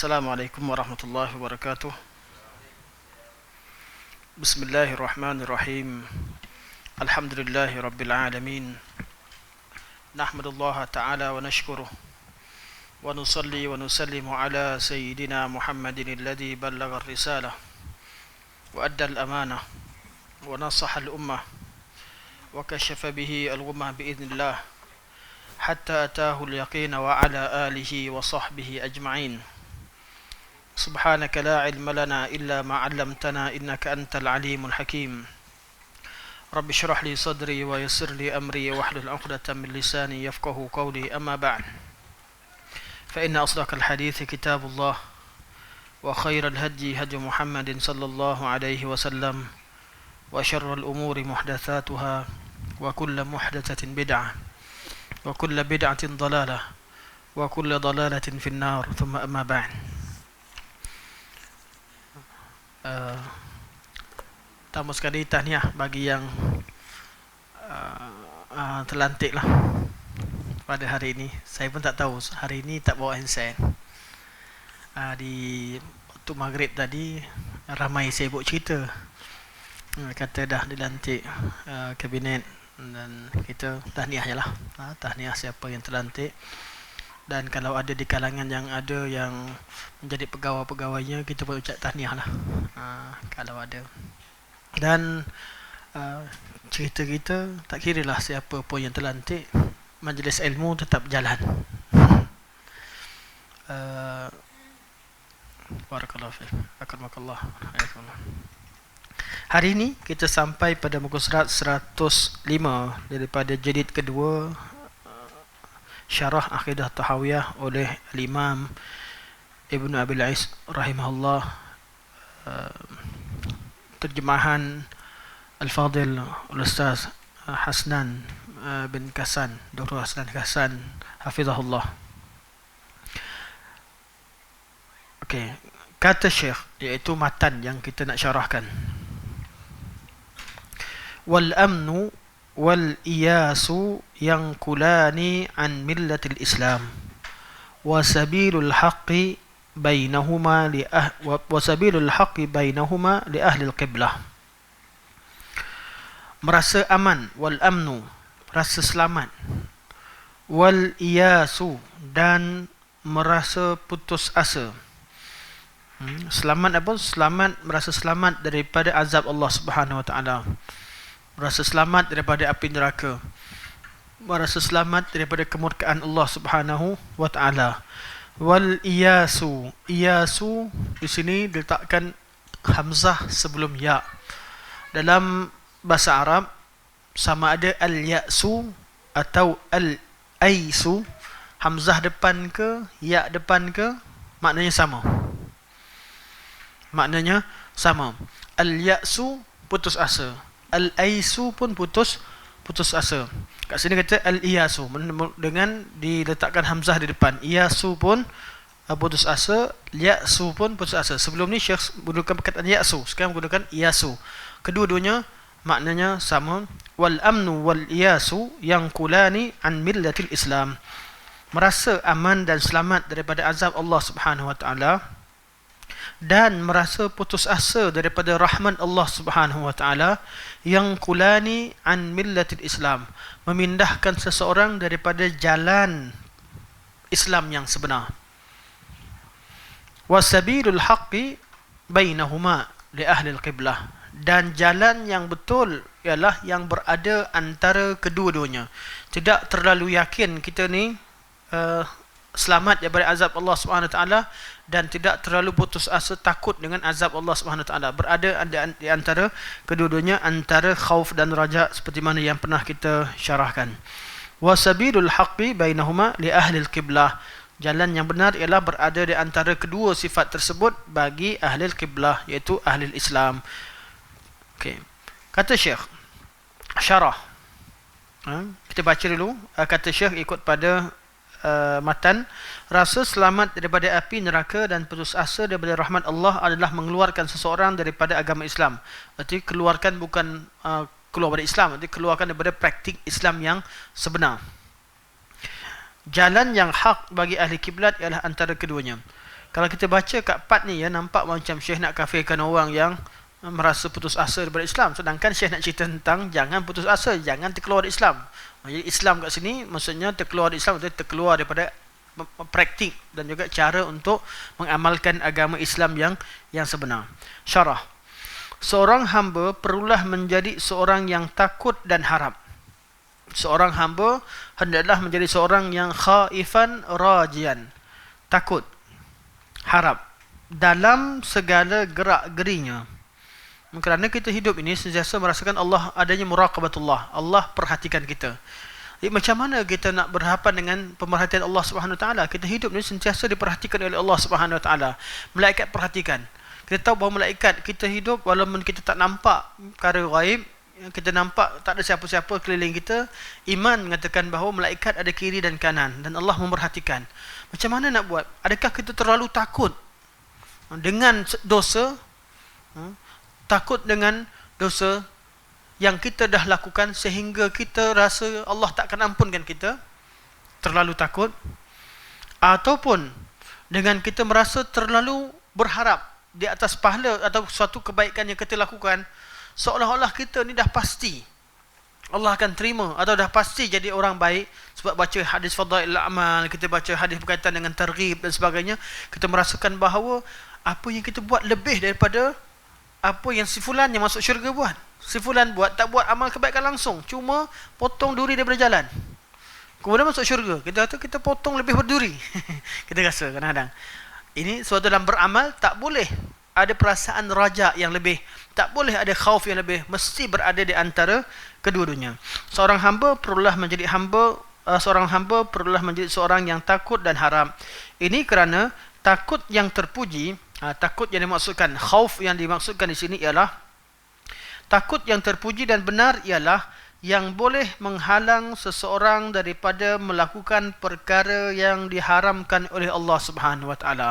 Assalamualaikum warahmatullahi wabarakatuh. Bismillahirrahmanirrahim. Alhamdulillahi rabbil alamin. Nahmadullah ta'ala wa nashkuruh. Wa nusalli wa nusallimu ala sayyidina Muhammadin alladhi ballagha ar-risalah wa adda al-amanah wa nasaha al-ummah wa kashafa bihi al-ghummah bi'idhnillah hatta ataahu al-yaqin wa ala alihi wa sahbihi ajma'in. سبحانك لا علم لنا إلا ما علمتنا إنك أنت العليم الحكيم. رب اشرح لي صدري ويسر لي أمري واحلل عقدة من لساني يفقه قولي. أما بعد، فإن أصدق الحديث كتاب الله، وخير الهدي هدي محمد صلى الله عليه وسلم، وشر الأمور محدثاتها، وكل محدثة بدعة، وكل بدعة ضلالة، وكل ضلالة في النار. ثم أما بعد. Pertama sekali tahniah bagi yang terlantik lah pada hari ini. Saya pun tak tahu, hari ini tak bawa handset. Di waktu maghrib tadi ramai sibuk cerita, kata dah dilantik kabinet, dan kita tahniah je lah. Tahniah siapa yang terlantik. Dan kalau ada di kalangan yang ada yang menjadi pegawai-pegawainya, kita pun ucap tahniah lah, kalau ada. Dan cerita kita, tak kira lah siapa pun yang terlantik, majlis ilmu tetap jalan. Barakallahu fiik. Akramakallah. Hari ini kita sampai pada muka surat 105 daripada jilid kedua, Syarah Aqidah Tahawiyah oleh Imam Ibn Abil Is rahimahullah, terjemahan Al-Fadil Al-Ustaz Hasnan bin Kasan, Dr. Hasnan Kasan hafizahullah. Okey, kata Syekh, iaitu matan yang kita nak syarahkan. Wal amnu wal iyasu yanqulani an millatil Islam wa sabilul haqqi bainahuma li ahli al-qiblah. Merasa aman, wal amnu, rasa selamat, wal iyasu, dan merasa putus asa. Selamat apa? Selamat, merasa selamat daripada azab Allah Subhanahu wa taala. Merasa selamat daripada api neraka, merasa selamat daripada kemurkaan Allah Subhanahu wa taala. Wal iyasu, iyasu di sini diletakkan hamzah sebelum ya. Dalam bahasa Arab sama ada al-ya'su atau al-aisu, hamzah depan ke ya depan ke, maknanya sama. Maknanya sama. Al-ya'su putus asa, al-aisu pun putus asa. Kat sini kata al-iyasu dengan diletakkan hamzah di depan. Iyasu pun putus asa, ya'su pun putus asa. Sebelum ni Syekh menggunakan perkataan ya'su, sekarang menggunakan iyasu. Kedua-duanya maknanya sama. Wal amnu wal iyasu yanqulani an millatil Islam. Merasa aman dan selamat daripada azab Allah Subhanahu wa taala, dan merasa putus asa daripada rahmat Allah Subhanahu wa taala, yang kulani an millatil Islam, memindahkan seseorang daripada jalan Islam yang sebenar. Wasabilul haqqi bainahuma li ahli al-qiblah, dan jalan yang betul ialah yang berada antara kedua-duanya. Tidak terlalu yakin kita ni selamat daripada azab Allah Subhanahu wa taala, dan tidak terlalu putus asa takut dengan azab Allah Subhanahu wa taala. Berada di antara kedua-duanya, antara khauf dan raja, seperti mana yang pernah kita syarahkan. Wasabilul haqqi bainahuma li ahli al-qiblah, jalan yang benar ialah berada di antara kedua sifat tersebut bagi ahli al-qiblah, iaitu ahli Islam. Okey, kata Syekh syarah, kita baca dulu. Kata Syekh ikut pada matan. Rasa selamat daripada api neraka dan putus asa daripada rahmat Allah adalah mengeluarkan seseorang daripada agama Islam. Arti keluarkan bukan keluar dari Islam, arti keluarkan daripada praktik Islam yang sebenar. Jalan yang hak bagi ahli kiblat ialah antara keduanya. Kalau kita baca kat part ni ya, nampak macam Syekh nak kafirkan orang yang merasa putus asa daripada Islam, sedangkan Syekh nak cerita tentang jangan putus asa, jangan terkeluar dari Islam. Jadi Islam kat sini maksudnya terkeluar dari Islam, itu terkeluar daripada praktik dan juga cara untuk mengamalkan agama Islam yang sebenar. Syarah. Seorang hamba perlulah menjadi seorang yang takut dan harap. Seorang hamba hendaklah menjadi seorang yang khaifan rajian, takut, harap dalam segala gerak-gerinya. Kerana kita hidup ini sentiasa merasakan Allah adanya muraqabatullah. Allah perhatikan kita. Jadi macam mana kita nak berhadapan dengan pemerhatian Allah Subhanahu Wa Taala? Kita hidup ni sentiasa diperhatikan oleh Allah Subhanahu Wa Taala. Malaikat perhatikan. Kita tahu bahawa malaikat kita hidup walaupun kita tak nampak perkara ghaib, kita nampak tak ada siapa-siapa keliling kita, iman mengatakan bahawa malaikat ada kiri dan kanan dan Allah memerhatikan. Macam mana nak buat? Adakah kita terlalu takut dengan dosa? Takut dengan dosa yang kita dah lakukan sehingga kita rasa Allah tak akan ampunkan kita, terlalu takut? Ataupun dengan kita merasa terlalu berharap di atas pahala atau suatu kebaikan yang kita lakukan, seolah-olah kita ni dah pasti Allah akan terima atau dah pasti jadi orang baik sebab baca hadis fadailul amal, kita baca hadis berkaitan dengan targhib dan sebagainya, kita merasakan bahawa apa yang kita buat lebih daripada apa yang si fulan yang masuk syurga buat. Si fulan tak buat amal kebaikan langsung, cuma potong duri daripada jalan, kemudian masuk syurga. Kita kata kita potong lebih berduri. Kita rasa kadang-kadang ini suatu dalam beramal tak boleh ada perasaan raja yang lebih, tak boleh ada khauf yang lebih, mesti berada di antara kedua-duanya. Seorang hamba perlulah menjadi seorang yang takut dan harap. Ini kerana takut yang terpuji, takut yang dimaksudkan, khauf yang dimaksudkan di sini ialah takut yang terpuji dan benar ialah yang boleh menghalang seseorang daripada melakukan perkara yang diharamkan oleh Allah Subhanahu Wa Taala.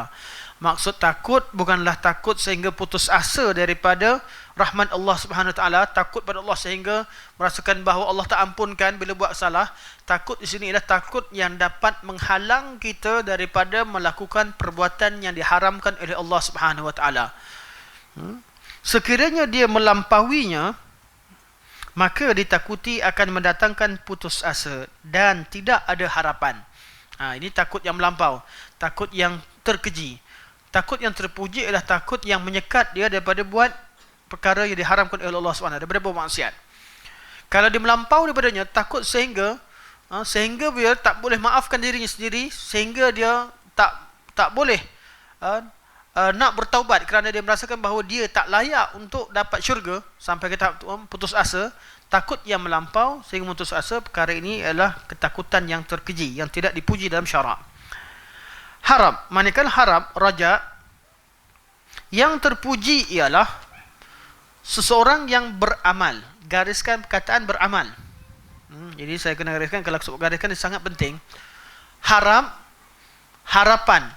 Maksud takut bukanlah takut sehingga putus asa daripada rahmat Allah Subhanahu Wa Taala, takut pada Allah sehingga merasakan bahawa Allah tak ampunkan bila buat salah. Takut di sini ialah takut yang dapat menghalang kita daripada melakukan perbuatan yang diharamkan oleh Allah Subhanahu Wa Taala. Sekiranya dia melampauinya, maka ditakuti akan mendatangkan putus asa dan tidak ada harapan. Ini takut yang melampau, takut yang terkeji. Takut yang terpuji adalah takut yang menyekat dia daripada buat perkara yang diharamkan oleh Allah SWT, daripada buat maksiat. Kalau dia melampau daripadanya, takut sehingga dia tak boleh maafkan dirinya sendiri, sehingga dia tak boleh nak bertaubat kerana dia merasakan bahawa dia tak layak untuk dapat syurga, sampai ke tahap putus asa. Takut yang melampau sehingga putus asa, perkara ini adalah ketakutan yang terkeji, yang tidak dipuji dalam syarak. Harap, manakala harap, raja, yang terpuji ialah seseorang yang beramal. Gariskan perkataan beramal. Jadi saya kena gariskan, kalau sebut gariskan ini sangat penting. Harap, harapan,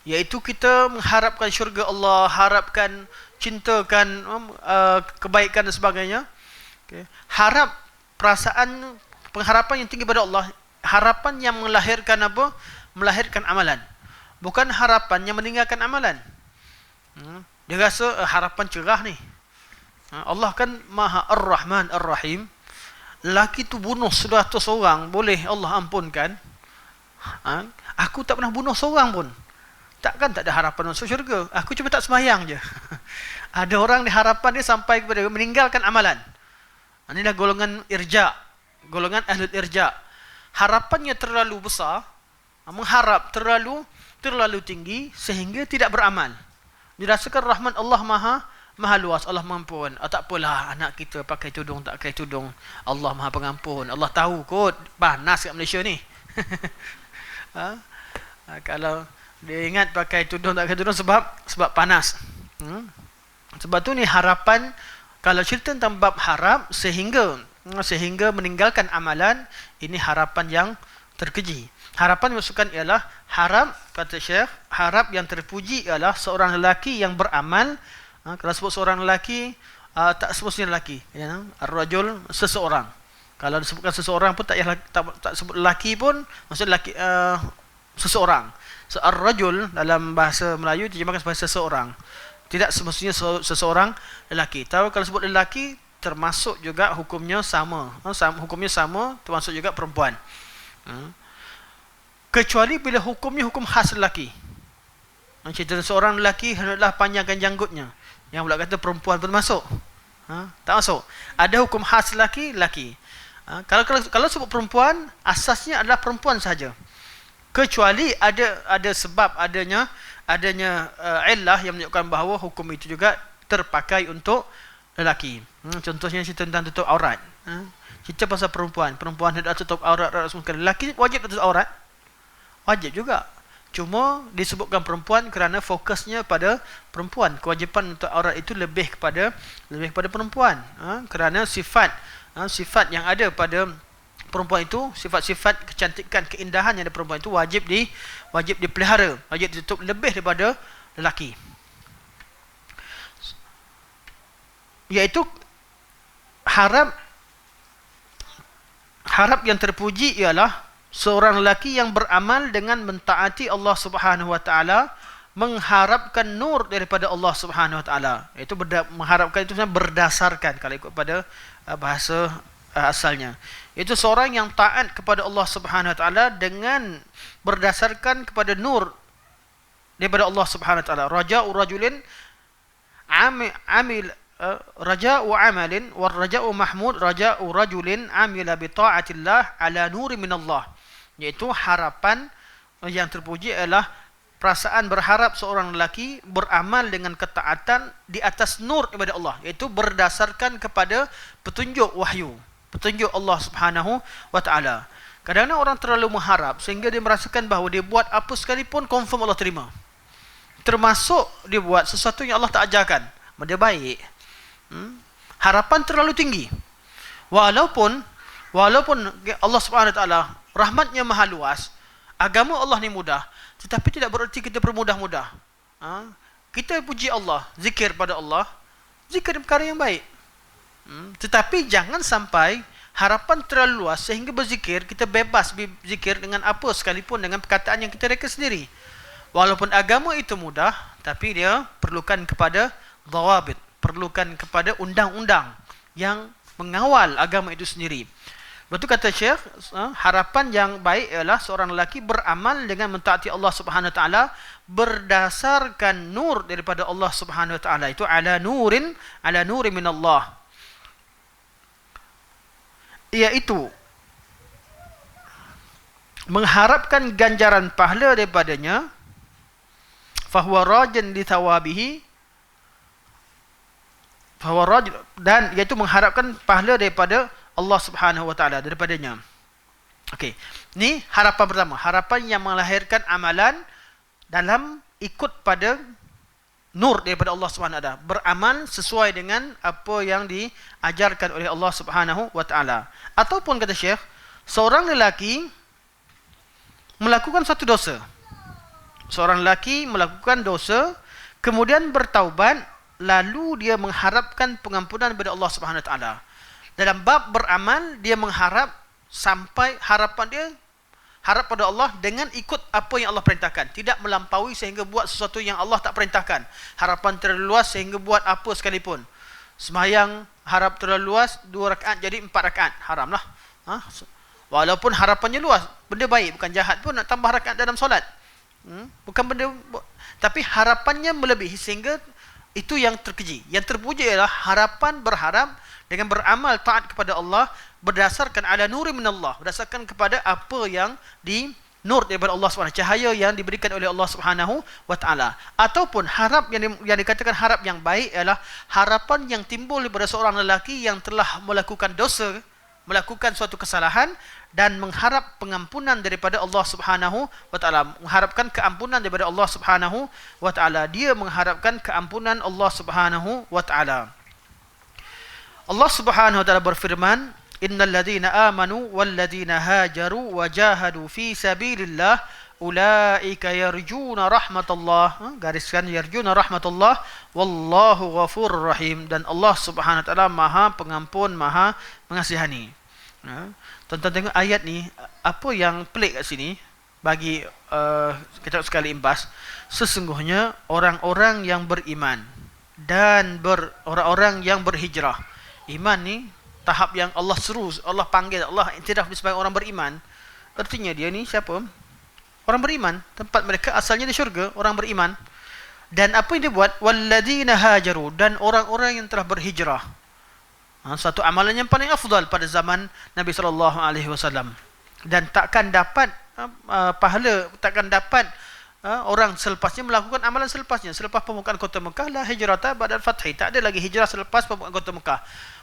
iaitu kita mengharapkan syurga Allah, harapkan, cintakan kebaikan dan sebagainya. Okay. Harap, perasaan pengharapan yang tinggi pada Allah, harapan yang melahirkan apa? Melahirkan amalan. Bukan harapan yang meninggalkan amalan. Dia rasa harapan cerah ni. Allah kan Maha Ar-Rahman Ar-Rahim. Lelaki tu bunuh 100 orang, boleh Allah ampunkan. Aku tak pernah bunuh seorang pun, takkan tak ada harapan masuk syurga. Aku cuma tak sembahyang je. Ada orang di harapan dia sampai kepada meninggalkan amalan. Inilah golongan irja, golongan ahlul irja. Harapannya terlalu besar, mengharap terlalu tinggi sehingga tidak beramal. Dirasakan rahmat Allah maha luas, Allah mengampun. Tak apalah anak kita pakai tudung tak pakai tudung, Allah maha pengampun. Allah tahu kot panas kat Malaysia ni. Kalau dia ingat pakai tudung tak pakai tudung sebab panas. Sebab tu ni harapan. Kalau cerita tentang bab harap sehingga meninggalkan amalan, ini harapan yang terkeji. Harapan maksudkan ialah harap, kata Syekh, harap yang terpuji ialah seorang lelaki yang beramal. Kalau sebut seorang lelaki, tak sebut lelaki, ar-rajul, seseorang. Kalau disebutkan seseorang pun tak sebut lelaki pun, maksud lelaki, seseorang. Ar-rajul dalam bahasa Melayu diterjemahkan sebagai seseorang. Tidak semestinya seseorang lelaki. Tapi kalau sebut lelaki, termasuk juga hukumnya sama. Hukumnya sama, termasuk juga perempuan. Kecuali bila hukumnya hukum khas lelaki. Cerita seorang lelaki hendaklah panjangkan janggutnya. Yang pula kata perempuan pun masuk. Tak masuk. Ada hukum khas lelaki. Kalau sebut perempuan, asasnya adalah perempuan saja. Kecuali ada sebab adanya illah yang menunjukkan bahawa hukum itu juga terpakai untuk lelaki. Contohnya cerita tentang tutup aurat. Cerita pasal perempuan hendak tutup aurat semua. Lelaki wajib tutup aurat. Wajib juga. Cuma disebutkan perempuan kerana fokusnya pada perempuan. Kewajipan untuk aurat itu lebih kepada perempuan. Kerana sifat yang ada pada perempuan itu, sifat-sifat kecantikan, keindahan yang ada perempuan itu wajib dipelihara, wajib ditutup lebih daripada lelaki. Iaitu harap yang terpuji ialah seorang lelaki yang beramal dengan mentaati Allah Subhanahu wa taala, mengharapkan nur daripada Allah Subhanahu wa taala. Itu mengharapkan itu sebenarnya berdasarkan, kalau ikut pada bahasa asalnya. Itu seorang yang taat kepada Allah Subhanahu wa taala dengan berdasarkan kepada nur daripada Allah Subhanahu wa taala. Raja'u rajulin amil raja'u amalin war raja'u mahmud raja'u rajulin amila bi ta'atillah ala nuri min Allah. Iaitu harapan yang terpuji adalah perasaan berharap seorang lelaki beramal dengan ketaatan di atas nur daripada Allah, iaitu berdasarkan kepada petunjuk wahyu, petunjuk Allah Subhanahu wa taala. Kadang-kadang orang terlalu mengharap sehingga dia merasakan bahawa dia buat apa sekalipun confirm Allah terima. Termasuk dia buat sesuatu yang Allah tak ajarkan, dia baik. Harapan terlalu tinggi. Walaupun Allah Subhanahu wa taala rahmatnya maha luas, agama Allah ni mudah, tetapi tidak bererti kita bermudah-mudah. Kita puji Allah, zikir pada Allah, zikir perkara yang baik. Tetapi jangan sampai harapan terlalu luas sehingga berzikir, kita bebas berzikir dengan apa sekalipun, dengan perkataan yang kita reka sendiri. Walaupun agama itu mudah, tapi dia perlukan kepada dhawabit, perlukan kepada undang-undang yang mengawal agama itu sendiri. Betul kata Syekh, harapan yang baik ialah seorang lelaki beramal dengan mentaati Allah Subhanahu wa taala berdasarkan nur daripada Allah Subhanahu wa taala. Itu ala nuri min Allah. Iaitu mengharapkan ganjaran pahala daripadanya, fahuwa rajin li thawabihi, dan iaitu mengharapkan pahala daripada Allah Subhanahu wa taala, daripadanya. Okey. Ni harapan pertama, harapan yang melahirkan amalan dalam ikut pada nur daripada Allah Subhanahu wa taala, beramal sesuai dengan apa yang diajarkan oleh Allah Subhanahu wa taala. Ataupun kata Syekh, seorang lelaki melakukan satu dosa. Seorang lelaki melakukan dosa, kemudian bertaubat, lalu dia mengharapkan pengampunan daripada Allah Subhanahu wa taala. Dalam bab beramal, dia mengharap sampai harapan dia harap pada Allah dengan ikut apa yang Allah perintahkan, tidak melampaui sehingga buat sesuatu yang Allah tak perintahkan. Harapan terlalu luas sehingga buat apa sekalipun. Sembahyang harap terlalu luas, 2 rakaat jadi 4 rakaat, haramlah. Walaupun harapannya luas, benda baik, bukan jahat pun nak tambah rakaat dalam solat. Bukan benda, tapi harapannya melebihi sehingga itu yang terkeji. Yang terpuji ialah harapan berharap dengan beramal taat kepada Allah berdasarkan ala nuri min Allah, berdasarkan kepada apa yang di nur daripada Allah SWT, cahaya yang diberikan oleh Allah Subhanahu wa taala. Ataupun harap yang dikatakan harap yang baik ialah harapan yang timbul daripada seorang lelaki yang telah melakukan dosa, melakukan suatu kesalahan dan mengharap pengampunan daripada Allah Subhanahu wa taala, mengharapkan keampunan daripada Allah Subhanahu wa taala. Dia mengharapkan keampunan Allah Subhanahu wa taala. Allah Subhanahu wa taala berfirman, innal ladzina amanu wal ladzina hajaru wa jahadu fi sabilillah ulaika yarjuna rahmatullah, gariskan yarjuna rahmatullah wallahu ghafurur rahim, dan Allah Subhanahu wa taala Maha Pengampun, Maha Mengasihani. Tuan-tuan tengok ayat ni, apa yang pelik kat sini, bagi kita sekali imbas, sesungguhnya orang-orang yang beriman dan orang-orang yang berhijrah. Iman ni tahap yang Allah seru, Allah panggil, Allah iktiraf sebagai orang beriman. Artinya dia ni siapa? Orang beriman. Tempat mereka asalnya di syurga, orang beriman. Dan apa yang dia buat? Walladzina hajaru, dan orang-orang yang telah berhijrah. Satu amalan yang paling afdal pada zaman Nabi SAW. Dan takkan dapat pahala, takkan dapat orang selepasnya melakukan amalan selepasnya. Selepas pembukaan kota Mekah, la hijrata ba'dal fathi. Tak ada lagi hijrah selepas pembukaan kota Mekah.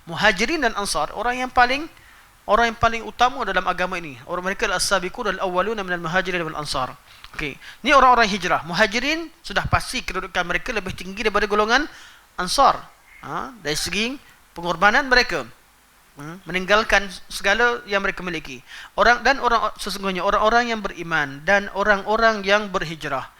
Muhajirin dan Ansar, orang yang paling utama dalam agama ini. Orang mereka adalah as-sabiqun al-awwaluna minal muhajirin wal ansar. Okey. Ni orang-orang hijrah. Muhajirin sudah pasti kedudukan mereka lebih tinggi daripada golongan Ansar. Dari segi pengorbanan mereka. Meninggalkan segala yang mereka miliki. Sesungguhnya orang-orang yang beriman dan orang-orang yang berhijrah.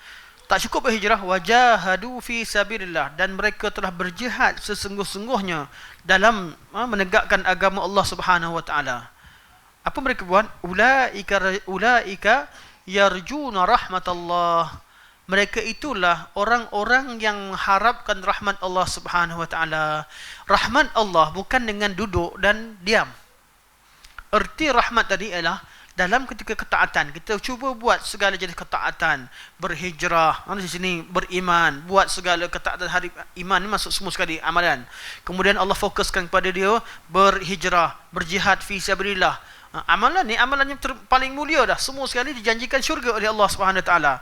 Tak cukup berhijrah, wajahadu fi sabilillah, dan mereka telah berjihad sesungguh-sungguhnya dalam menegakkan agama Allah Subhanahu wa taala. Apa mereka buat? Ulaika yarjuna rahmatallah. Mereka itulah orang-orang yang mengharapkan rahmat Allah Subhanahu wa taala. Rahmat Allah bukan dengan duduk dan diam. Erti rahmat tadi ialah dalam ketika ketaatan, kita cuba buat segala jenis ketaatan, berhijrah, di sini beriman, buat segala ketaatan hari iman ni masuk semua sekali amalan. Kemudian Allah fokuskan kepada dia berhijrah, berjihad fi sabilillah. Amalan ni amalan yang paling mulia dah, semua sekali dijanjikan syurga oleh Allah Subhanahu wa taala.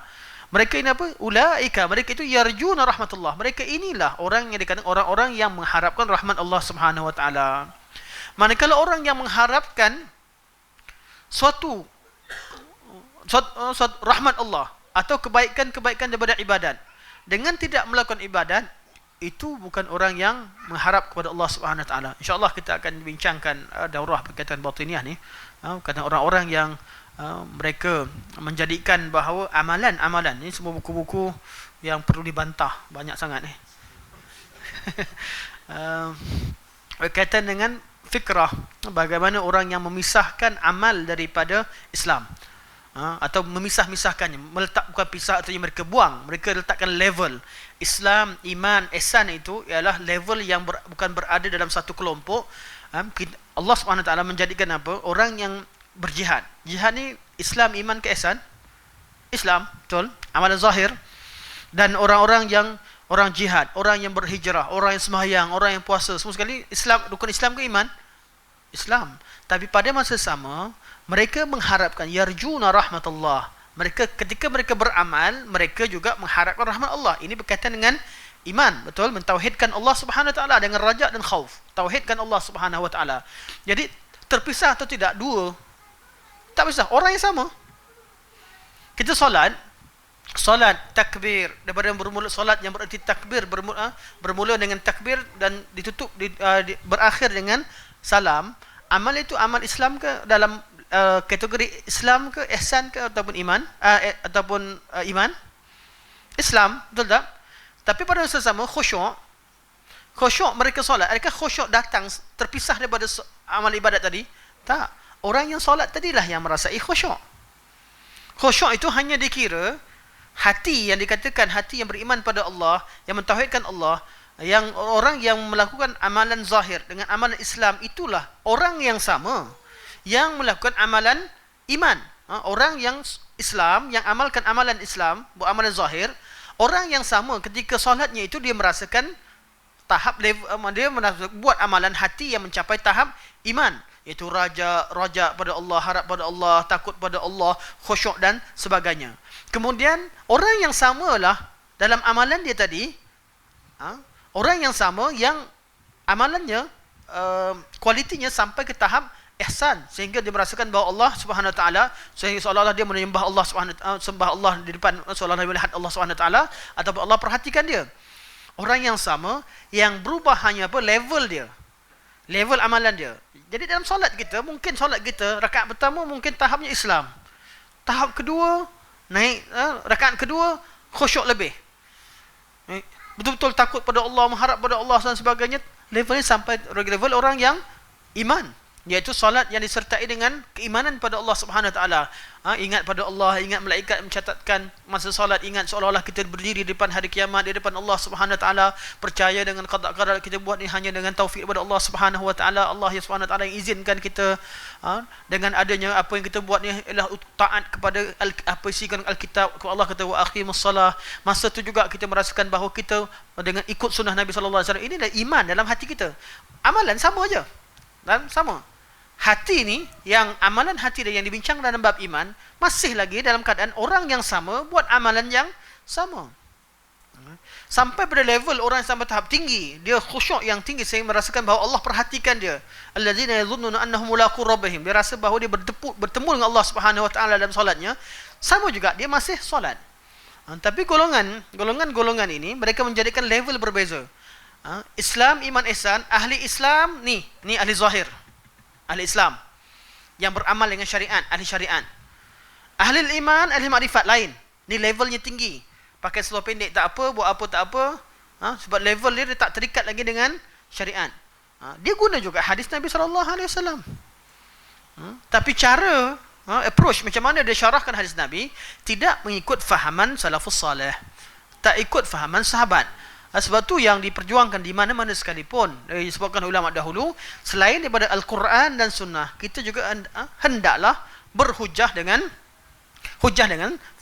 Mereka ini apa? Ulaika, mereka itu yarjuna rahmatullah. Mereka inilah orang yang dikatakan orang-orang yang mengharapkan rahmat Allah Subhanahu wa taala. Manakala orang yang mengharapkan suatu rahmat Allah atau kebaikan-kebaikan daripada ibadat dengan tidak melakukan ibadat, itu bukan orang yang mengharap kepada Allah Subhanahu wa taala. Insya-Allah kita akan bincangkan daurah berkaitan batiniah ni, kata orang-orang yang mereka menjadikan bahawa amalan-amalan ni semua buku-buku yang perlu dibantah, banyak sangat ni. Berkaitan dengan fikrah, bagaimana orang yang memisahkan amal daripada Islam, atau memisah-misahkannya, bukan pisah, artinya mereka buang, mereka letakkan level. Islam, iman, ihsan itu ialah level yang bukan berada dalam satu kelompok. Allah SWT menjadikan apa? Orang yang berjihad. Jihad ni Islam, iman ke ihsan? Islam, betul, amalan zahir. Dan orang-orang yang orang jihad, orang yang berhijrah, orang yang sembahyang, orang yang puasa, semua sekali Islam, rukun Islam ke iman? Islam. Tapi pada masa sama, mereka mengharapkan yarjuna rahmatullah. Mereka ketika mereka beramal, mereka juga mengharapkan rahmat Allah. Ini berkaitan dengan iman, betul? Mentauhidkan Allah Subhanahu wa taala dengan raja dan khauf. Tauhidkan Allah Subhanahu wa taala. Jadi terpisah atau tidak? Dua. Tak pisah, orang yang sama. Kita solat takbir, daripada bermula solat yang bererti takbir, bermula dengan takbir dan ditutup berakhir dengan salam. Amal itu amal Islam ke, dalam kategori Islam ke, ihsan ke, ataupun iman, iman Islam, betul tak? Tapi pada masa sama khusyuk mereka solat, adakah khusyuk datang terpisah daripada amal ibadat tadi? Tak. Orang yang solat tadilah yang merasai khusyuk. Khusyuk itu hanya dikira hati yang dikatakan hati yang beriman pada Allah, yang mentauhidkan Allah, yang orang yang melakukan amalan zahir dengan amalan Islam, itulah orang yang sama yang melakukan amalan iman. Orang yang Islam, yang amalkan amalan Islam, buat amalan zahir, orang yang sama ketika solatnya itu dia merasakan tahap level, dia buat amalan hati yang mencapai tahap iman, iaitu raja pada Allah, harap pada Allah, takut pada Allah, khusyuk dan sebagainya. Kemudian orang yang samalah dalam amalan dia tadi, orang yang sama yang amalannya kualitinya sampai ke tahap ihsan, sehingga dia merasakan bahawa Allah Subhanahu wa taala, sehingga seolah-olah dia menyembah Allah Subhanahu wa taala, sembah Allah di depan, seolah-olah dia melihat Allah Subhanahu wa taala, ataupun Allah perhatikan dia. Orang yang sama yang berubah hanya apa? Level dia. Level amalan dia. Jadi dalam solat kita, mungkin solat kita rakaat pertama mungkin tahapnya Islam. Tahap kedua naik, rakaat kedua khusyuk lebih. Betul-betul takut pada Allah, mengharap pada Allah dan sebagainya. Levelnya sampai level orang yang iman. iaitu solat yang disertai dengan keimanan pada Allah Subhanahu Wa Taala. Ingat pada Allah, ingat malaikat mencatatkan masa solat, ingat seolah-olah kita berdiri di depan hari kiamat di depan Allah Subhanahu Wa Taala, percaya dengan qada qadar kita buat ni hanya dengan taufik daripada Allah Subhanahu Wa Taala. Allah Subhanahu Wa Taala yang izinkan kita, dengan adanya apa yang kita buat ni ialah taat kepada apa isikan Alkitab. Allah kata wa aqimus salah. Masa tu juga kita merasakan bahawa kita dengan ikut sunnah Nabi sallallahu alaihi wasallam, ini adalah iman dalam hati kita. Amalan sama aja. Dan sama. Hati ni, yang amalan hati dia yang dibincang dalam bab iman, masih lagi dalam keadaan orang yang sama buat amalan yang sama. Sampai pada level orang sampai tahap tinggi, dia khusyuk yang tinggi sehingga merasakan bahawa Allah perhatikan dia. Allazina yadhunnuna annahum mulaqu rabbihim. Dia rasa bahawa dia bertemu dengan Allah Subhanahu Wa Taala dalam solatnya. Sama juga dia masih solat. Tapi golongan ini mereka menjadikan level berbeza. Islam, iman, ihsan. Ahli Islam ni ahli zahir, ahli Islam yang beramal dengan syariat, ahli syariat. Ahli iman, ahli makrifat lain. Ni levelnya tinggi. Pakai seluar pendek tak apa, buat apa tak apa. Sebab level dia tak terikat lagi dengan syariat. Dia guna juga hadis Nabi sallallahu alaihi wasallam. Tapi cara approach macam mana dia syarahkan hadis Nabi tidak mengikut fahaman salafus salih, tak ikut fahaman sahabat. Sebab tu yang diperjuangkan di mana-mana sekalipun disebutkan ulama dahulu, selain daripada Al-Quran dan Sunnah, kita juga hendaklah berhujah dengan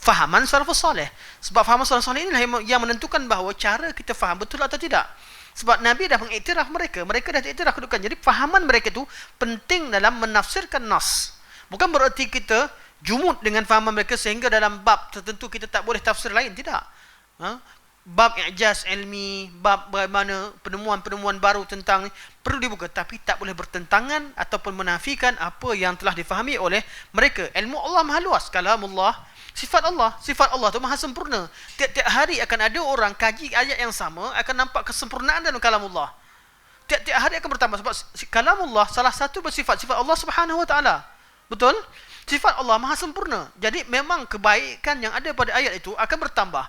fahaman salafus salih. Sebab fahaman salafus salih inilah yang menentukan bahawa cara kita faham betul atau tidak. Sebab Nabi dah mengiktiraf mereka dah iktiraf kedudukan. Jadi fahaman mereka itu penting dalam menafsirkan nas. Bukan bererti kita jumud dengan fahaman mereka sehingga dalam bab tertentu kita tak boleh tafsir lain, tidak. Bab i'jaz ilmi, bab bagaimana penemuan-penemuan baru tentang perlu dibuka, tapi tak boleh bertentangan ataupun menafikan apa yang telah difahami oleh mereka. Ilmu Allah maha luas, kalamullah, sifat Allah tu maha sempurna. Tiap-tiap hari akan ada orang kaji ayat yang sama, akan nampak kesempurnaan dalam kalamullah. Tiap-tiap hari akan bertambah sebab kalamullah salah satu bersifat Allah Subhanahu Wa Taala. Betul? Sifat Allah maha sempurna. Jadi memang kebaikan yang ada pada ayat itu akan bertambah.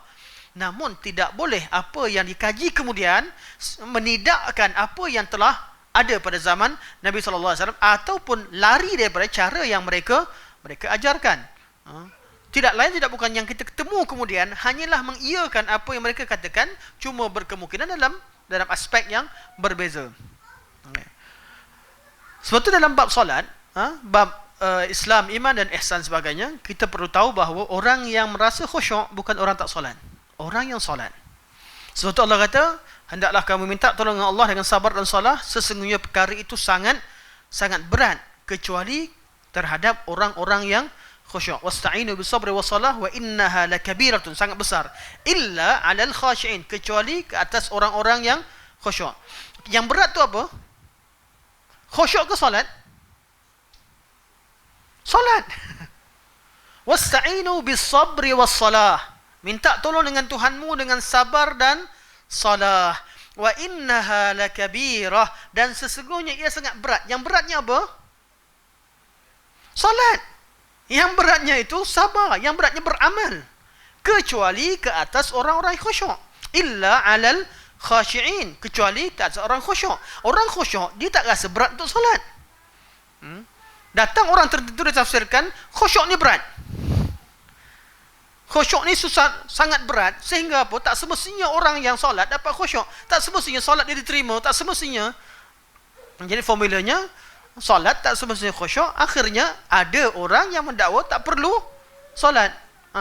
Namun tidak boleh apa yang dikaji kemudian menidakkan apa yang telah ada pada zaman Nabi sallallahu alaihi wasallam ataupun lari daripada cara yang mereka ajarkan. Tidak lain tidak bukan yang kita ketemu kemudian hanyalah mengiyakan apa yang mereka katakan, cuma berkemungkinan dalam aspek yang berbeza. Sebab tu dalam bab solat, bab Islam, iman dan ihsan sebagainya, kita perlu tahu bahawa orang yang merasa khusyuk bukan orang tak solat, orang yang solat. Sebab tu Allah kata, hendaklah kamu minta tolong Allah dengan sabar dan solat, sesungguhnya perkara itu sangat berat kecuali terhadap orang-orang yang khusyuk. Wasta'inu bisabri wassalah wa innaha lakabiratun, sangat besar. Illa 'alal khashi'in, kecuali ke atas orang-orang yang khusyuk. Yang berat tu apa? Khusyuk ke solat? Solat. Wasta'inu bisabri wassalah, minta tolong dengan Tuhanmu dengan sabar dan salah. Wa innaha lakabirah, dan sesungguhnya ia sangat berat. Yang beratnya apa? Salat. Yang beratnya itu sabar, yang beratnya beramal. Kecuali ke atas orang-orang khusyuk. Illa 'alal khashi'in, kecuali ke atas orang khusyuk. Orang khusyuk dia tak rasa berat untuk solat. Datang orang tertentu ditafsirkan khusyuk ni berat. Khusyuk ni susah, sangat berat sehingga apa? Tak semestinya orang yang solat dapat khusyuk. Tak semestinya solat dia diterima, tak semestinya. Jadi formulanya solat tak semestinya khusyuk. Akhirnya ada orang yang mendakwa tak perlu solat.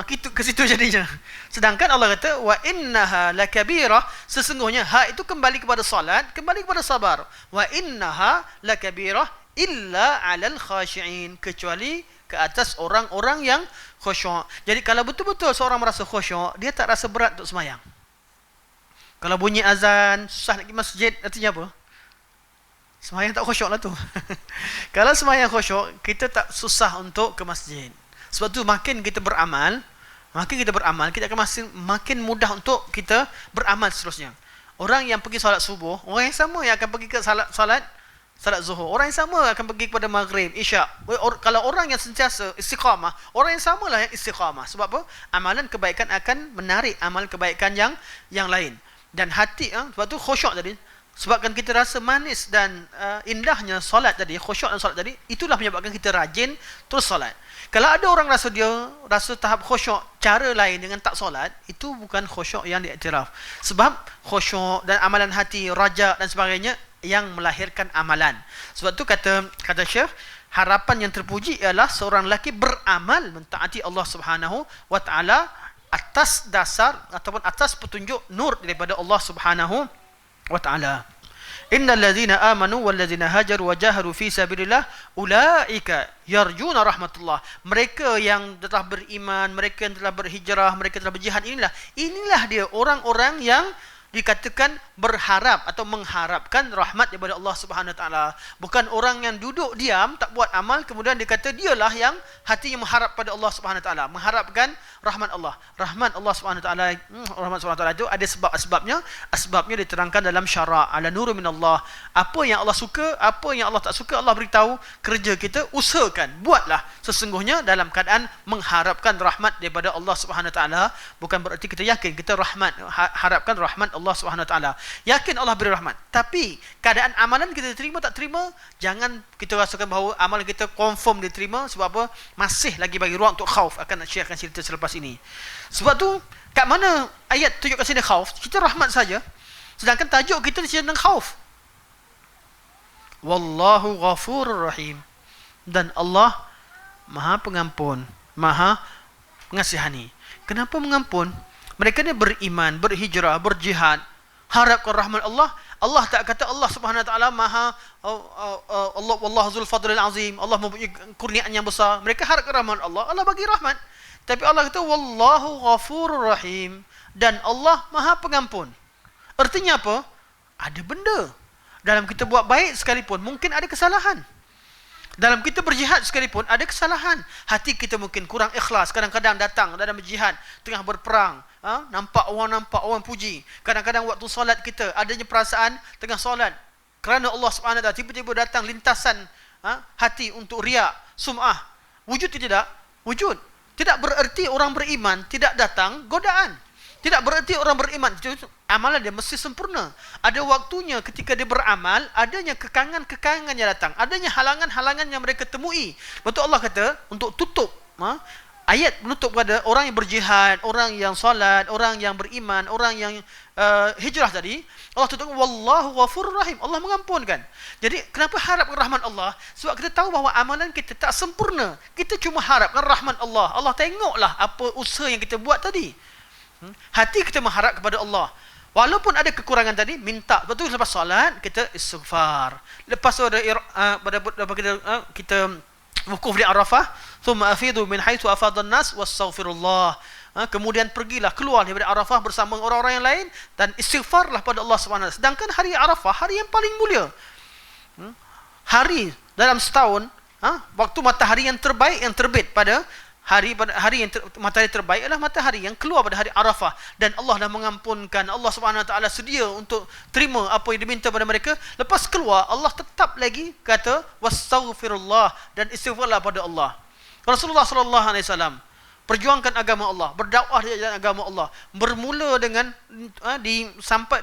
Ke situ jadinya. Sedangkan Allah kata wa innaha lakabirah, sesungguhnya itu kembali kepada solat, kembali kepada sabar. Wa innaha lakabirah illa 'alal khashi'in, kecuali ke atas orang-orang yang khusyuk. Jadi kalau betul-betul seorang merasa khusyuk, dia tak rasa berat untuk sembahyang. Kalau bunyi azan, susah nak pergi masjid, artinya apa? Sembahyang tak khusyuk lah tu. Kalau sembahyang khusyuk, kita tak susah untuk ke masjid. Sebab tu makin kita beramal, kita akan makin mudah untuk kita beramal seterusnya. Orang yang pergi solat subuh, orang yang sama yang akan pergi ke salat zuhur, orang yang sama akan pergi kepada maghrib, isyak. Kalau orang yang sentiasa istiqamah, orang yang samalah yang istiqamah. Sebab apa? Amalan kebaikan akan menarik amal kebaikan yang lain. Dan hati, sebab tu khusyuk tadi, Sebabkan kita rasa manis dan indahnya solat tadi, khusyuk dan solat tadi, itulah menyebabkan kita rajin terus solat. Kalau ada orang rasa tahap khusyuk cara lain dengan tak solat, itu bukan khusyuk yang diiktiraf. Sebab khusyuk dan amalan hati, raja dan sebagainya yang melahirkan amalan. Sebab tu kata Syekh, harapan yang terpuji ialah seorang lelaki beramal mentaati Allah Subhanahu wa taala atas dasar ataupun atas petunjuk nur daripada Allah Subhanahu wa ta'ala. Innal ladzina amanu wal ladzina hajaru wa jahadu fi sabilillah ulaika yarjuna rahmatullah. Mereka yang telah beriman, mereka yang telah berhijrah, mereka telah berjihad, inilah dia orang-orang yang dikatakan berharap atau mengharapkan rahmat daripada Allah Subhanahu Wa Taala. Bukan orang yang duduk diam tak buat amal kemudian dia kata dialah yang hatinya mengharap pada Allah Subhanahu Wa Taala, mengharapkan rahmat Allah. Rahmat Allah Subhanahu Wa Taala, rahmat Subhanahu Wa Taala itu ada sebab-sebabnya. Asbabnya diterangkan dalam syara' ala nurun minallah. Apa yang Allah suka, apa yang Allah tak suka, Allah beritahu. Kerja kita usahakan, buatlah sesungguhnya dalam keadaan mengharapkan rahmat daripada Allah Subhanahu Wa Taala. Bukan bererti kita yakin kita harapkan rahmat Allah Subhanahu Wa Taala. Yakin Allah beri rahmat. Tapi keadaan amalan kita terima tak terima, jangan kita rasakan bahawa amalan kita confirm diterima. Sebab apa? Masih lagi bagi ruang untuk khauf. Akan Syekh akan cerita selepas ini. Sebab tu kat mana ayat tunjuk kat sini khauf, kita rahmat saja. Sedangkan tajuk kita di sini tentang khauf. Wallahu ghafurur rahim. Dan Allah Maha Pengampun, Maha Mengasihani. Kenapa mengampun? Mereka ni beriman, berhijrah, berjihad, harapkan rahmat Allah. Allah tak kata Allah Subhanahu Wa Taala Maha Allah wallahu dzul fadlil azim. Allah mempunyai kurniaan yang besar. Mereka harapkan rahmat Allah, Allah bagi rahmat. Tapi Allah kata wallahu ghafurur rahim, dan Allah Maha Pengampun. Artinya apa? Ada benda. Dalam kita buat baik sekalipun mungkin ada kesalahan. Dalam kita berjihad sekalipun ada kesalahan. Hati kita mungkin kurang ikhlas. Kadang-kadang datang dalam berjihad, tengah berperang, nampak orang puji. Kadang-kadang waktu solat kita adanya perasaan tengah solat kerana Allah Subhanahu Wa Taala, tiba-tiba datang lintasan hati untuk riak, sum'ah. Wujud tidak? Wujud. Tidak bererti orang beriman tidak datang godaan. Tidak bererti orang beriman amalan dia mesti sempurna. Ada waktunya ketika dia beramal, adanya kekangan-kekangan yang datang, adanya halangan-halangan yang mereka temui. Betul Allah kata untuk tutup ayat menutup pada orang yang berjihad, orang yang solat, orang yang beriman, orang yang hijrah tadi. Allah tutup wallahu ghafurur rahim. Allah mengampunkan. Jadi kenapa harapkan rahmat Allah? Sebab kita tahu bahawa amalan kita tak sempurna. Kita cuma harapkan rahmat Allah. Allah tengoklah apa usaha yang kita buat tadi. Hati kita mengharap kepada Allah. Walaupun ada kekurangan tadi, minta. Lepas tu lepas solat kita istighfar. Lepas tu ada kita wukuf di Arafah, thumma afidu min haitsu afadhan nas wastaghfirullah. Kemudian pergilah keluar daripada Arafah bersama orang-orang yang lain dan istighfarlah pada Allah Subhanahu. Sedangkan hari Arafah hari yang paling mulia. Hari dalam setahun, waktu matahari yang terbaik yang terbit pada hari yang matahari terbaik adalah matahari yang keluar pada hari Arafah, dan Allah dah mengampunkan. Allah Subhanahu Wa Taala sedia untuk terima apa yang diminta pada mereka. Lepas keluar Allah tetap lagi kata wastaghfirullah, dan istighfarlah pada Allah. Rasulullah sallallahu alaihi wasallam perjuangkan agama Allah, berdakwah di jalan agama Allah, bermula dengan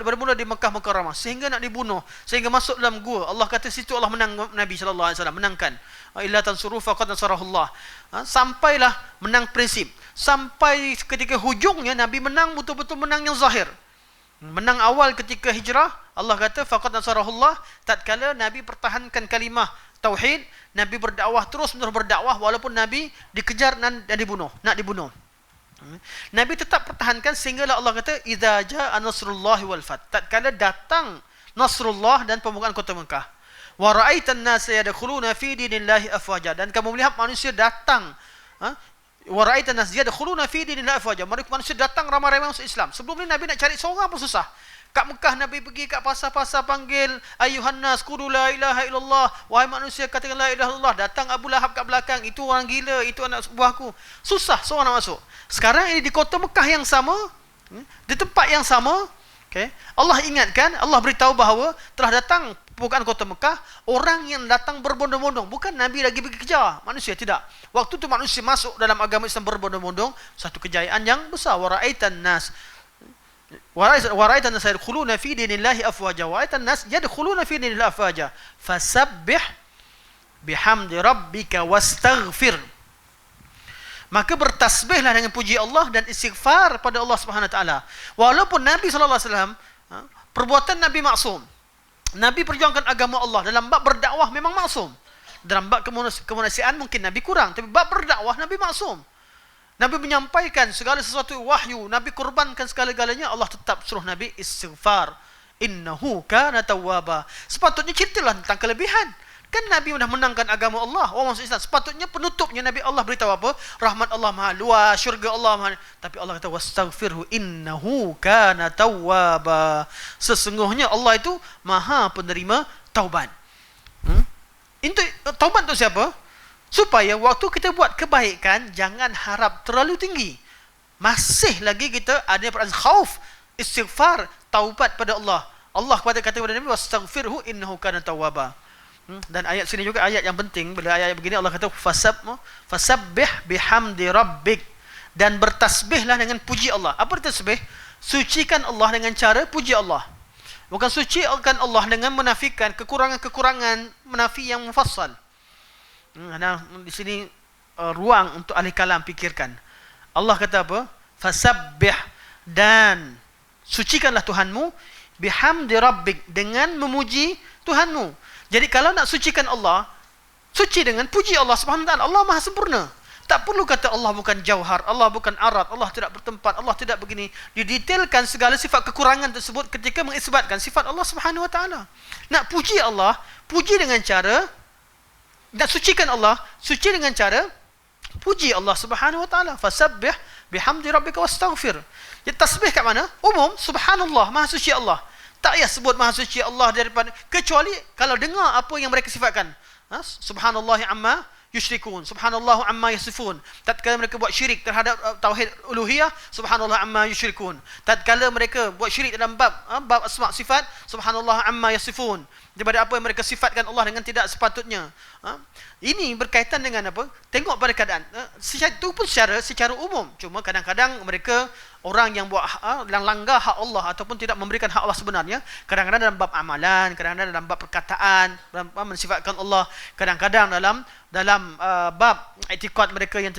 bermula di Mekah Mukarramah sehingga nak dibunuh, sehingga masuk dalam gua. Allah kata situ Allah menang Nabi sallallahu alaihi wasallam, menangkan. Illa tansuru faqad nasarahullah. Sampailah menang prinsip. Sampai ketika hujungnya Nabi menang, betul-betul menang yang zahir. Menang awal ketika hijrah, Allah kata faqad nasarahullah. Tatkala Nabi pertahankan kalimah tauhid, Nabi berdakwah terus-menerus berdakwah walaupun Nabi dikejar dan dibunuh, nak dibunuh. Nabi tetap pertahankan sehinggalah Allah kata idza jaa nasrullahi wal fath. Tatkala datang nasrullah dan pembukaan kota Mekah. Wa ra'aitan nasa yadkhuluna fi dinillahi afwaja, dan kamu melihat manusia datang. Wa ra'aitan nasa yadkhuluna fi dinillahi afwaja. Manusia datang ramai-ramai masuk Islam. Sebelum ni Nabi nak cari seorang pun susah. Kat Mekah Nabi pergi kat pasar-pasar panggil ayuhan nas qulu la ilaha illallah, wahai manusia katakan la ilaha illallah. Datang Abu Lahab kat belakang, itu orang gila, itu anak buahku. Susah seorang nak masuk. Sekarang ini di kota Mekah yang sama, di tempat yang sama, Allah ingatkan, Allah beritahu bahawa telah datang pembukaan kota Mekah, orang yang datang berbondong-bondong. Bukan Nabi lagi pergi kejar manusia, tidak. Waktu tu manusia masuk dalam agama Islam berbondong-bondong, satu kejayaan yang besar. Wa ra'aitan nas Wara'aita an-nas yadkhuluna fi dinillahi afwaja. Wara'aita an-nas yadkhuluna fi dinillahi afwaja. Fasabbih bihamdi rabbika wastaghfir. Maka bertasbihlah dengan puji Allah dan istighfar pada Allah Subhanahu wa taala. Walaupun Nabi sallallahu alaihi wasallam perbuatan Nabi maksum. Nabi perjuangkan agama Allah dalam bab berdakwah memang maksum. Dalam bab kemanusiaan mungkin Nabi kurang, tapi bab berdakwah Nabi maksum. Nabi menyampaikan segala sesuatu wahyu, Nabi korbankan segala-galanya, Allah tetap suruh Nabi istighfar. Innahu kana tawwaba. Sepatutnya ceritalah tentang kelebihan. Kan Nabi sudah menangkan agama Allah, orang masuk Islam. Sepatutnya penutupnya Nabi Allah beritahu apa? Rahmat Allah Maha luas, syurga Allah Maha. Tapi Allah kata wastaghfirhu innahu kana tawwaba. Sesungguhnya Allah itu Maha penerima taubat. Itu taubat untuk siapa? Supaya waktu kita buat kebaikan jangan harap terlalu tinggi. Masih lagi kita ada perasaan khauf, istighfar, taubat pada Allah. Allah kata kepada Nabi wastaghfirhu innahu kana tawwaba. Dan ayat sini juga ayat yang penting. Bila ayat begini Allah kata fasabbih bihamdi rabbik, dan bertasbihlah dengan puji Allah. Apa tasbih? Sucikan Allah dengan cara puji Allah. Bukan sucikan Allah dengan menafikan kekurangan-kekurangan, menafi yang mufassal. Nah, di sini ruang untuk ahli kalam fikirkan. Allah kata apa? Fasabbih, dan sucikanlah Tuhanmu bihamdi rabbik, dengan memuji Tuhanmu. Jadi kalau nak sucikan Allah, suci dengan puji Allah Subhanahu wa taala. Allah Maha sempurna. Tak perlu kata Allah bukan jauhar, Allah bukan arat, Allah tidak bertempat, Allah tidak begini. Didetailkan segala sifat kekurangan tersebut ketika mengisbatkan sifat Allah Subhanahu wa taala. Nak puji Allah, puji dengan cara, dan sucikan Allah, suci dengan cara puji Allah Subhanahu wa taala. Fasabbih bihamdi rabbika wastaghfir. Jadi tasbih kat mana? Umum, subhanallah, Maha suci Allah. Tak payah sebut Maha suci Allah daripada, kecuali kalau dengar apa yang mereka sifatkan. Subhanallah amma yusyrikun, subhanallah amma yasifun. Tatkala mereka buat syirik terhadap tauhid uluhiyah, subhanallah amma yusyrikun. Tatkala mereka buat syirik dalam bab asma sifat, subhanallah amma yasifun, daripada apa yang mereka sifatkan Allah dengan tidak sepatutnya. Ini berkaitan dengan apa? Tengok pada keadaan. Itu pun secara umum. Cuma kadang-kadang mereka orang yang buat yang langgar hak Allah ataupun tidak memberikan hak Allah sebenarnya, kadang-kadang dalam bab amalan, kadang-kadang dalam bab perkataan, dalam mensifatkan Allah, kadang-kadang dalam bab i'tikad mereka yang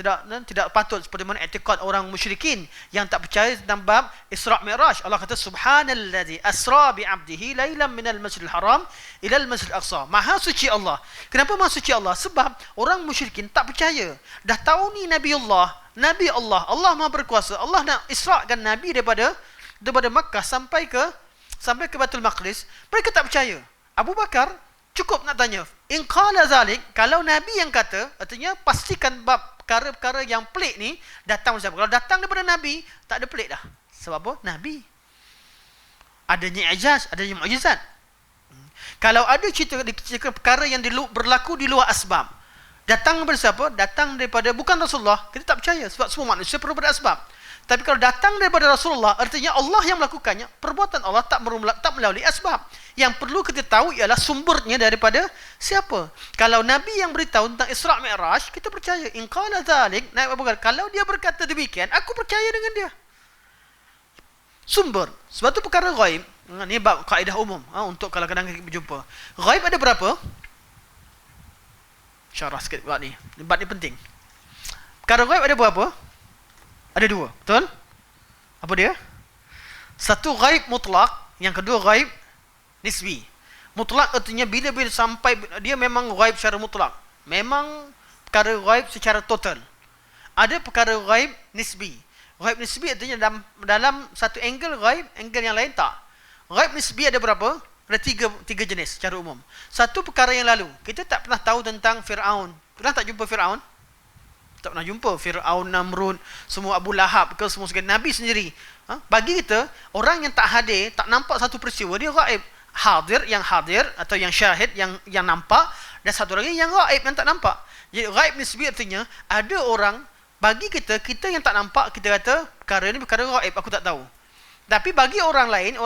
tidak patut, seperti mana i'tikad orang musyrikin yang tak percaya tentang bab Isra' Mi'raj. Allah kata subhanallazi asra bi 'abdihi lailan minal masjidil haram ilal masjidil aqsa. Maha suci Allah. Kenapa maha suci Allah? Sebab orang musyrikin tak percaya. Dah tahu ni Nabi Allah, Allah Maha berkuasa. Allah nak isra'kan Nabi daripada Makkah sampai ke Baitul Maqdis. Mereka tak percaya. Abu Bakar cukup nak tanya, in qala zalik, kalau Nabi yang kata, artinya pastikan bab perkara-perkara yang pelik ni datang dari siapa? Kalau datang daripada Nabi, tak ada pelik dah. Sebab apa? Nabi. Adanya ijaz, adanya mukjizat. Kalau ada cerita perkara yang berlaku di luar asbab, datang daripada siapa? Datang daripada bukan Rasulullah, kita tak percaya sebab semua manusia perlu pada asbab. Tapi kalau datang daripada Rasulullah, artinya Allah yang melakukannya. Perbuatan Allah tak melalui asbab. Yang perlu kita tahu ialah sumbernya daripada siapa. Kalau Nabi yang beritahu tentang Isra' Mi'raj, kita percaya. In qala dhalik, kalau dia berkata demikian, aku percaya dengan dia. Sumber. Sebab tu perkara ghaib, ni bab kaedah umum untuk kalau kadang-kadang kita berjumpa. Ghaib ada berapa? Syarah sikit buat ni. Bab ni penting. Perkara ghaib ada berapa? Ada dua, betul? Apa dia? Satu ghaib mutlak, yang kedua ghaib nisbi. Mutlak artinya bila-bila sampai dia memang ghaib secara mutlak. Memang perkara ghaib secara total. Ada perkara ghaib nisbi. Ghaib nisbi artinya dalam satu angle ghaib, angle yang lain tak. Ghaib nisbi ada berapa? Ada tiga jenis secara umum. Satu perkara yang lalu. Kita tak pernah tahu tentang Fir'aun. Pernah tak jumpa Fir'aun? Tak pernah jumpa Fir'aun, Namrud, semua Abu Lahab ke semua sekalian. Nabi sendiri. Bagi kita, orang yang tak hadir, tak nampak satu peristiwa, dia ghaib. Yang hadir atau yang syahid, yang nampak, dan satu lagi yang ghaib, yang tak nampak. Jadi ghaib nisbi artinya, ada orang, bagi kita yang tak nampak, kita kata, perkara ni perkara ghaib, aku tak tahu. Tapi bagi orang lain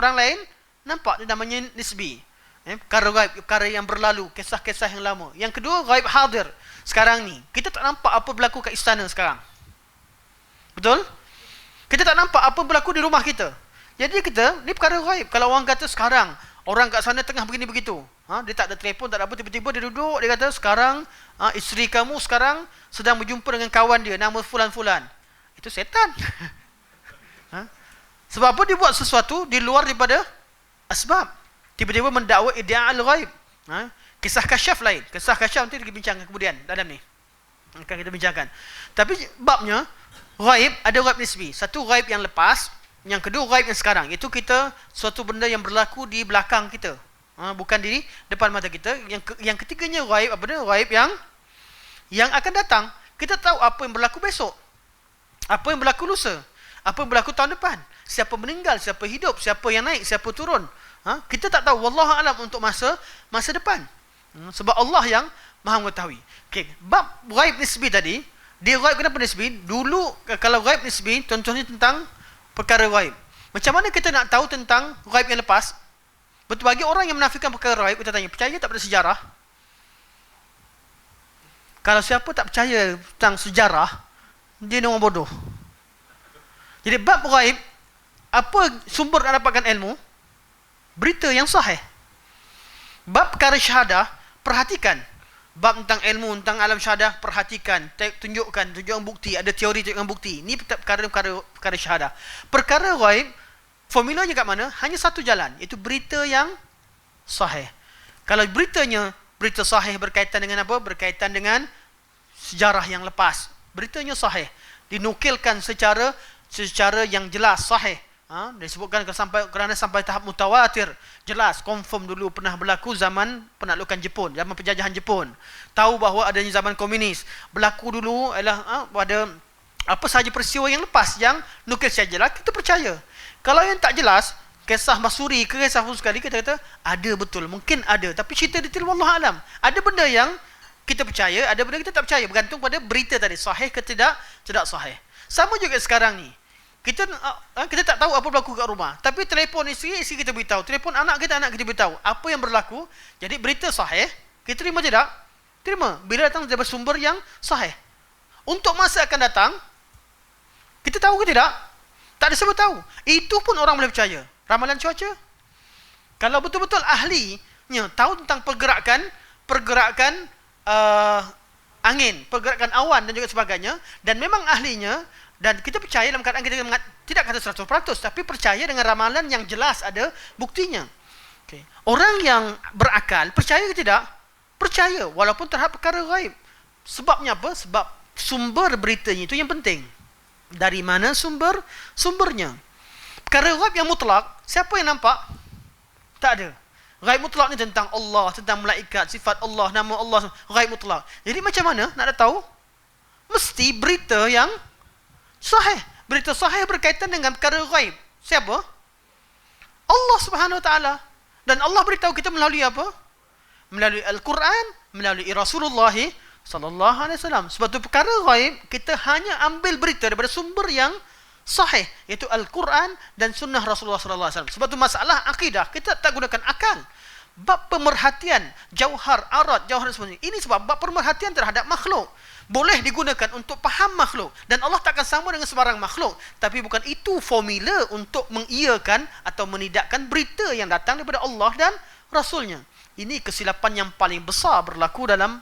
nampak, dia namanya nisbi. Perkara ghaib, perkara yang berlalu, kisah-kisah yang lama. Yang kedua, ghaib hadir. Sekarang ni, kita tak nampak apa berlaku kat istana sekarang. Betul? Kita tak nampak apa berlaku di rumah kita. Jadi kita, ni perkara ghaib. Kalau orang kata sekarang, orang kat sana tengah begini begitu. Dia tak ada telefon, tak ada apa, tiba-tiba dia duduk, dia kata sekarang, isteri kamu sekarang sedang berjumpa dengan kawan dia, nama fulan-fulan. Itu setan. Sebab apa dia buat sesuatu di luar daripada asbab. Tiba-tiba mendakwa iddia'al ghaib. Kisah kasyaf lain. Kisah kasyaf nanti kita bincangkan kemudian dalam ni. Akan kita bincangkan. Tapi babnya, ghaib, ada ghaib nisbi. Satu ghaib yang lepas, yang kedua ghaib yang sekarang. Itu kita, suatu benda yang berlaku di belakang kita. Bukan di depan mata kita. Yang ketiganya ghaib, apa dia? Ghaib yang akan datang. Kita tahu apa yang berlaku besok. Apa yang berlaku lusa. Apa yang berlaku tahun depan. Siapa meninggal, siapa hidup, siapa yang naik, siapa turun. Kita tak tahu. Wallahu alam untuk masa depan. Sebab Allah yang maha mengetahui. Okay. Bab ghaib nisbi tadi, dia ghaib kenapa nisbi? Dulu kalau ghaib nisbi, contohnya tentang perkara ghaib. Macam mana kita nak tahu tentang ghaib yang lepas? Betul, bagi orang yang menafikan perkara ghaib, kita tanya, percaya tak pada sejarah? Kalau siapa tak percaya tentang sejarah, dia orang bodoh. Jadi bab ghaib, apa sumber nak dapatkan ilmu? Berita yang sahih. Bab perkara syahadah, perhatikan. Bab tentang ilmu, tentang alam syahadah, perhatikan, tunjukkan bukti, ada teori tunjukkan bukti. Ini perkara syahadah. Perkara ghaib, formulanya kat mana? Hanya satu jalan, iaitu berita yang sahih. Kalau beritanya berita sahih berkaitan dengan apa? Berkaitan dengan sejarah yang lepas. Beritanya sahih, dinukilkan secara yang jelas, sahih. Disebutkan kerana sampai tahap mutawatir, jelas, confirm dulu pernah berlaku zaman penaklukan Jepun, zaman penjajahan Jepun. Tahu bahawa adanya zaman komunis. Berlaku dulu ialah pada apa sahaja peristiwa yang lepas yang nukil secara jelas, kita percaya. Kalau yang tak jelas, kisah Masuri ke kisah sekali, kita kata ada betul, mungkin ada, tapi cerita detail wallahu alam. Ada benda yang kita percaya, ada benda kita tak percaya, bergantung pada berita tadi, sahih ke tidak sahih. Sama juga sekarang ni. Kita tak tahu apa berlaku kat rumah, tapi telefon isteri kita beritahu, telefon anak kita beritahu apa yang berlaku. Jadi berita sahih, kita terima tidak? Terima, bila datang dari sumber yang sahih. Untuk masa akan datang, kita tahu ke tidak? Tak ada siapa tahu. Itu pun orang boleh percaya. Ramalan cuaca, kalau betul-betul ahlinya tahu tentang pergerakan angin, pergerakan awan dan juga sebagainya, dan memang ahlinya, dan kita percaya dalam keadaan kita tidak kata 100%, tapi percaya dengan ramalan yang jelas ada buktinya. Okay. Orang yang berakal, percaya ke tidak? Percaya, walaupun terhadap perkara ghaib. Sebabnya apa? Sebab sumber beritanya itu yang penting. Dari mana sumbernya? Perkara ghaib yang mutlak, siapa yang nampak? Tak ada. Ghaib mutlak ni tentang Allah, tentang malaikat, sifat Allah, nama Allah, ghaib mutlak. Jadi macam mana nak tahu? Mesti berita yang sahih. Berita sahih berkaitan dengan perkara ghaib. Siapa? Allah Subhanahu Wa Taala. Dan Allah beritahu kita melalui apa? Melalui Al-Quran, melalui Rasulullah sallallahu alaihi wasallam. Sebab tu perkara ghaib, kita hanya ambil berita daripada sumber yang sahih, iaitu Al-Quran dan sunnah Rasulullah sallallahu alaihi wasallam. Sebab tu masalah akidah, kita tak gunakan akal. Bab pemerhatian, jauhar, arat, jauhar semuanya. Ini sebab bab pemerhatian terhadap makhluk boleh digunakan untuk faham makhluk, dan Allah takkan sama dengan sebarang makhluk, tapi bukan itu formula untuk mengiyakan atau menidakkan berita yang datang daripada Allah dan Rasulnya. Ini kesilapan yang paling besar berlaku dalam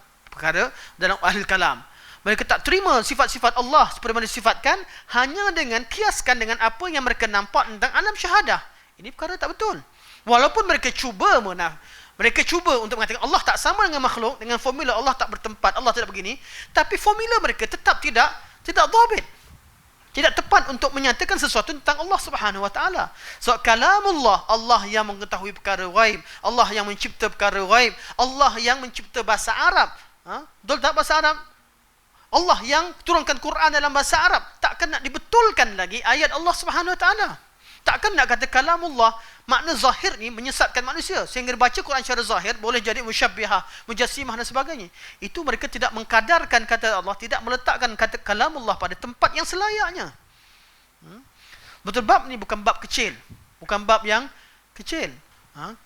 ahli kalam. Mereka tak terima sifat-sifat Allah seperti mana disifatkan hanya dengan kiaskan dengan apa yang mereka nampak tentang alam syahadah. Ini perkara tak betul. Walaupun mereka cuba untuk mengatakan Allah tak sama dengan makhluk, dengan formula Allah tak bertempat, Allah tidak begini, tapi formula mereka tetap tidak dhabit. Tidak tepat untuk menyatakan sesuatu tentang Allah Subhanahu Wa Taala. So kalamullah, Allah yang mengetahui perkara ghaib, Allah yang mencipta perkara ghaib, Allah yang mencipta bahasa Arab. Betul tak bahasa Arab? Allah yang turunkan Quran dalam bahasa Arab. Takkan nak dibetulkan lagi ayat Allah Subhanahu Wa Taala. Takkan nak kata kalamullah, makna zahir ni menyesatkan manusia sehingga baca Quran secara zahir boleh jadi musyabbihah, mujassimah dan sebagainya. Itu mereka tidak mengkadarkan kata Allah, tidak meletakkan kata kalamullah pada tempat yang selayaknya. Betul, bab ni bukan bab kecil, bukan bab yang kecil.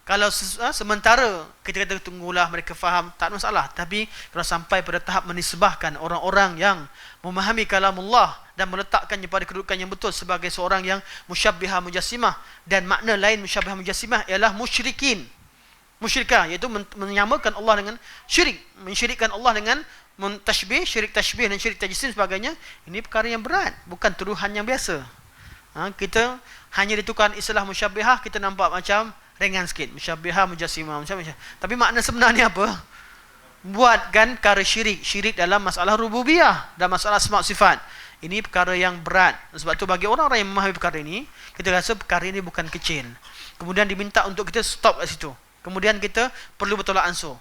Kalau sementara kita kata tunggulah mereka faham, tak ada masalah. Tapi kalau sampai pada tahap menisbahkan orang-orang yang memahami kalamullah dan meletakkannya pada kedudukan yang betul sebagai seorang yang musyabbihah mujassimah. Dan makna lain musyabbihah mujassimah ialah musyrikin, musyrikah, iaitu menyamakan Allah dengan syirik, mensyirikkan Allah dengan tashbih, syirik tashbih dan syirik tajsim sebagainya. Ini perkara yang berat, bukan tuduhan yang biasa. Kita hanya ditukar istilah musyabbihah, kita nampak macam ringan sikit, musyabbihah mujassimah, tapi makna sebenarnya apa? Buatkan perkara syirik dalam masalah rububiyah dan masalah asma' sifat. Ini perkara yang berat. Sebab tu bagi orang-orang yang memahami perkara ini, kita rasa perkara ini bukan kecil. Kemudian diminta untuk kita stop kat situ. Kemudian kita perlu bertolak ansur.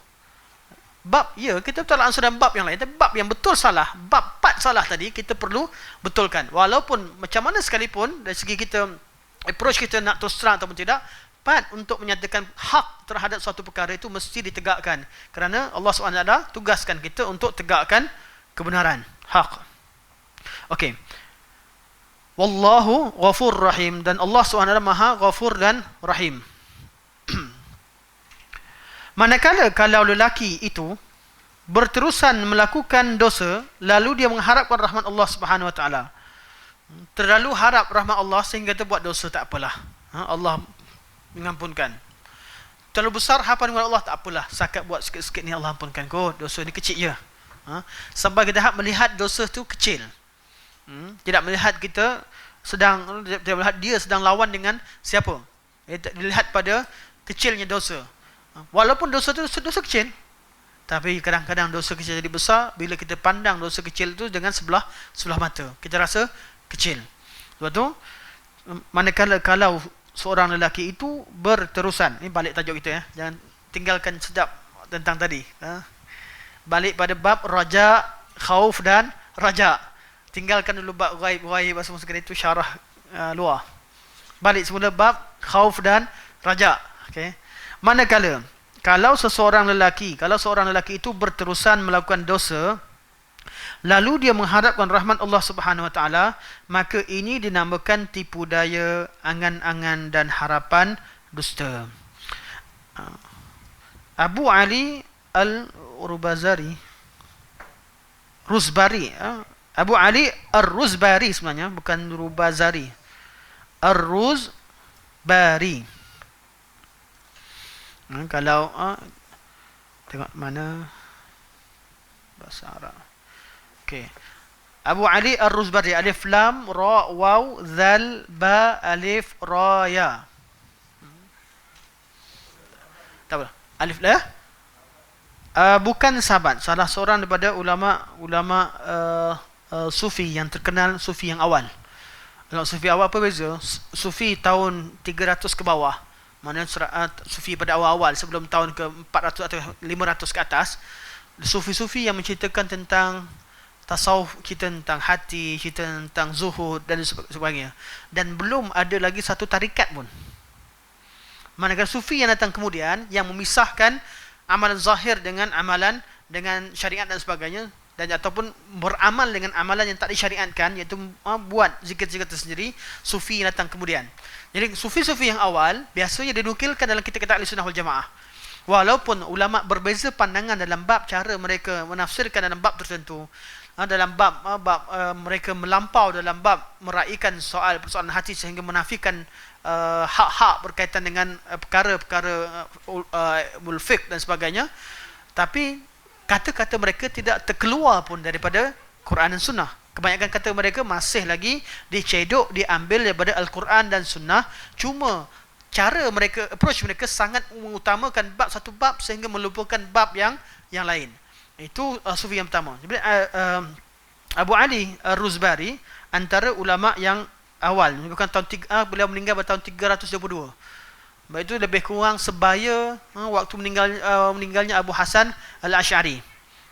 Bab, ya, kita bertolak ansur dan bab yang lain. Tapi bab yang betul salah, bab 4 salah tadi, kita perlu betulkan. Walaupun macam mana sekalipun, dari segi kita, approach kita nak terus terang ataupun tidak, untuk menyatakan hak terhadap suatu perkara itu mesti ditegakkan. Kerana Allah SWT tugaskan kita untuk tegakkan kebenaran, hak. Okey. Wallahu ghafur rahim. Dan Allah SWT maha ghafur dan rahim. Manakala kalau lelaki itu berterusan melakukan dosa, lalu dia mengharapkan rahmat Allah Subhanahu Wa Taala, terlalu harap rahmat Allah sehingga dia buat dosa, tak apalah, Allah mengampunkan. Terlalu besar harapan kepada Allah, tak apalah, sakat buat sikit-sikit ni Allah ampunkan kot, dosa ni kecil je. Sampai kita melihat dosa tu kecil. Tidak melihat kita sedang, tidak melihat dia sedang lawan dengan siapa. Dilihat pada kecilnya dosa. Walaupun dosa itu dosa kecil, tapi kadang-kadang dosa kecil jadi besar bila kita pandang dosa kecil itu dengan sebelah mata. Kita rasa kecil. Sebab tu, manakala kalau seorang lelaki itu berterusan, ini balik tajuk kita ya, jangan tinggalkan sedap tentang tadi. Balik pada bab raja, khauf dan raja. Tinggalkan dulu bab ghaib semua sekali itu syarah luar. Balik semula bab khauf dan raja. Okey. Manakala kalau seorang lelaki itu berterusan melakukan dosa, lalu dia mengharapkan rahmat Allah Subhanahu Wa Taala, maka ini dinamakan tipu daya, angan-angan dan harapan dusta. Abu Ali Al-Ruzbari, Abu Ali Ar-Ruzbari sebenarnya, bukan Rubazari. Ar-Ruzbari. Kalau tengok mana bahasa Arab. Okey. Abu Ali Ar-Ruzbari, alif lam ra waw zal ba alif ra ya. Tak apa. Alif la. Bukan sahabat, salah seorang daripada ulama sufi yang terkenal, sufi yang awal. Kalau sufi awal apa beza? Sufi tahun 300 ke bawah. Mana sufi pada awal-awal sebelum tahun ke 400 atau 500 ke atas, sufi-sufi yang menceritakan tentang tasawuf, cerita tentang hati, cerita tentang zuhud dan sebagainya. Dan belum ada lagi satu tarikat pun. Manakala sufi yang datang kemudian yang memisahkan amalan zahir dengan amalan dengan syariat dan sebagainya, dan ataupun beramal dengan amalan yang tak disyariatkan, iaitu buat zikir-zikir tersendiri, sufi yang datang kemudian. Jadi sufi-sufi yang awal biasanya dinukilkan dalam kitab-kitab Ahlussunnah wal Jamaah. Walaupun ulama berbeza pandangan dalam bab cara mereka menafsirkan dalam bab tertentu, dalam bab mereka melampau dalam bab meraihkan persoalan hati sehingga menafikan hak-hak berkaitan dengan perkara-perkara fiqh dan sebagainya, tapi kata-kata mereka tidak terkeluar pun daripada Quran dan Sunnah. Kebanyakan kata mereka masih lagi dicedok, diambil daripada Al-Quran dan Sunnah. Cuma cara mereka, approach mereka sangat mengutamakan satu bab sehingga melupakan bab yang lain. Itu sufi yang pertama. Jadi Abu Ali Ar-Ruzbari antara ulama yang awal. Bukan beliau meninggal pada tahun 322. Baik, itu lebih kurang sebaya waktu meninggalnya Abu Hasan Al-Asy'ari.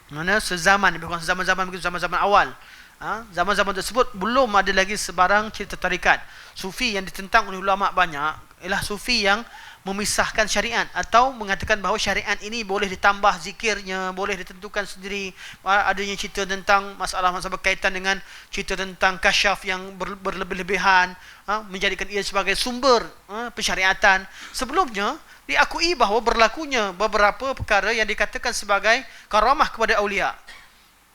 Mana sezaman, lebih kurang zaman-zaman awal. Zaman-zaman tersebut belum ada lagi sebarang cerita tarikat. Sufi yang ditentang oleh ulama banyak ialah sufi yang memisahkan syariat atau mengatakan bahawa syariat ini boleh ditambah zikirnya, boleh ditentukan sendiri. Adanya cerita tentang masalah-masalah berkaitan dengan cerita tentang kasyaf yang berlebih-lebihan, menjadikan ia sebagai sumber pensyariatan. Sebelumnya diakui bahawa berlakunya beberapa perkara yang dikatakan sebagai karamah kepada aulia.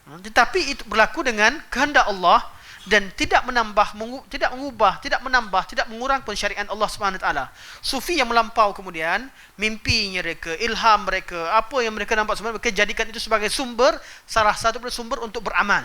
Tetapi itu berlaku dengan kehendak Allah dan tidak menambah, tidak mengubah, tidak menambah, tidak mengurang pensyariat Allah Subhanahu taala. Sufi yang melampau kemudian mimpinya mereka, ilham mereka, apa yang mereka nampak sebenarnya mereka jadikan itu sebagai sumber, salah satu sumber untuk beramal.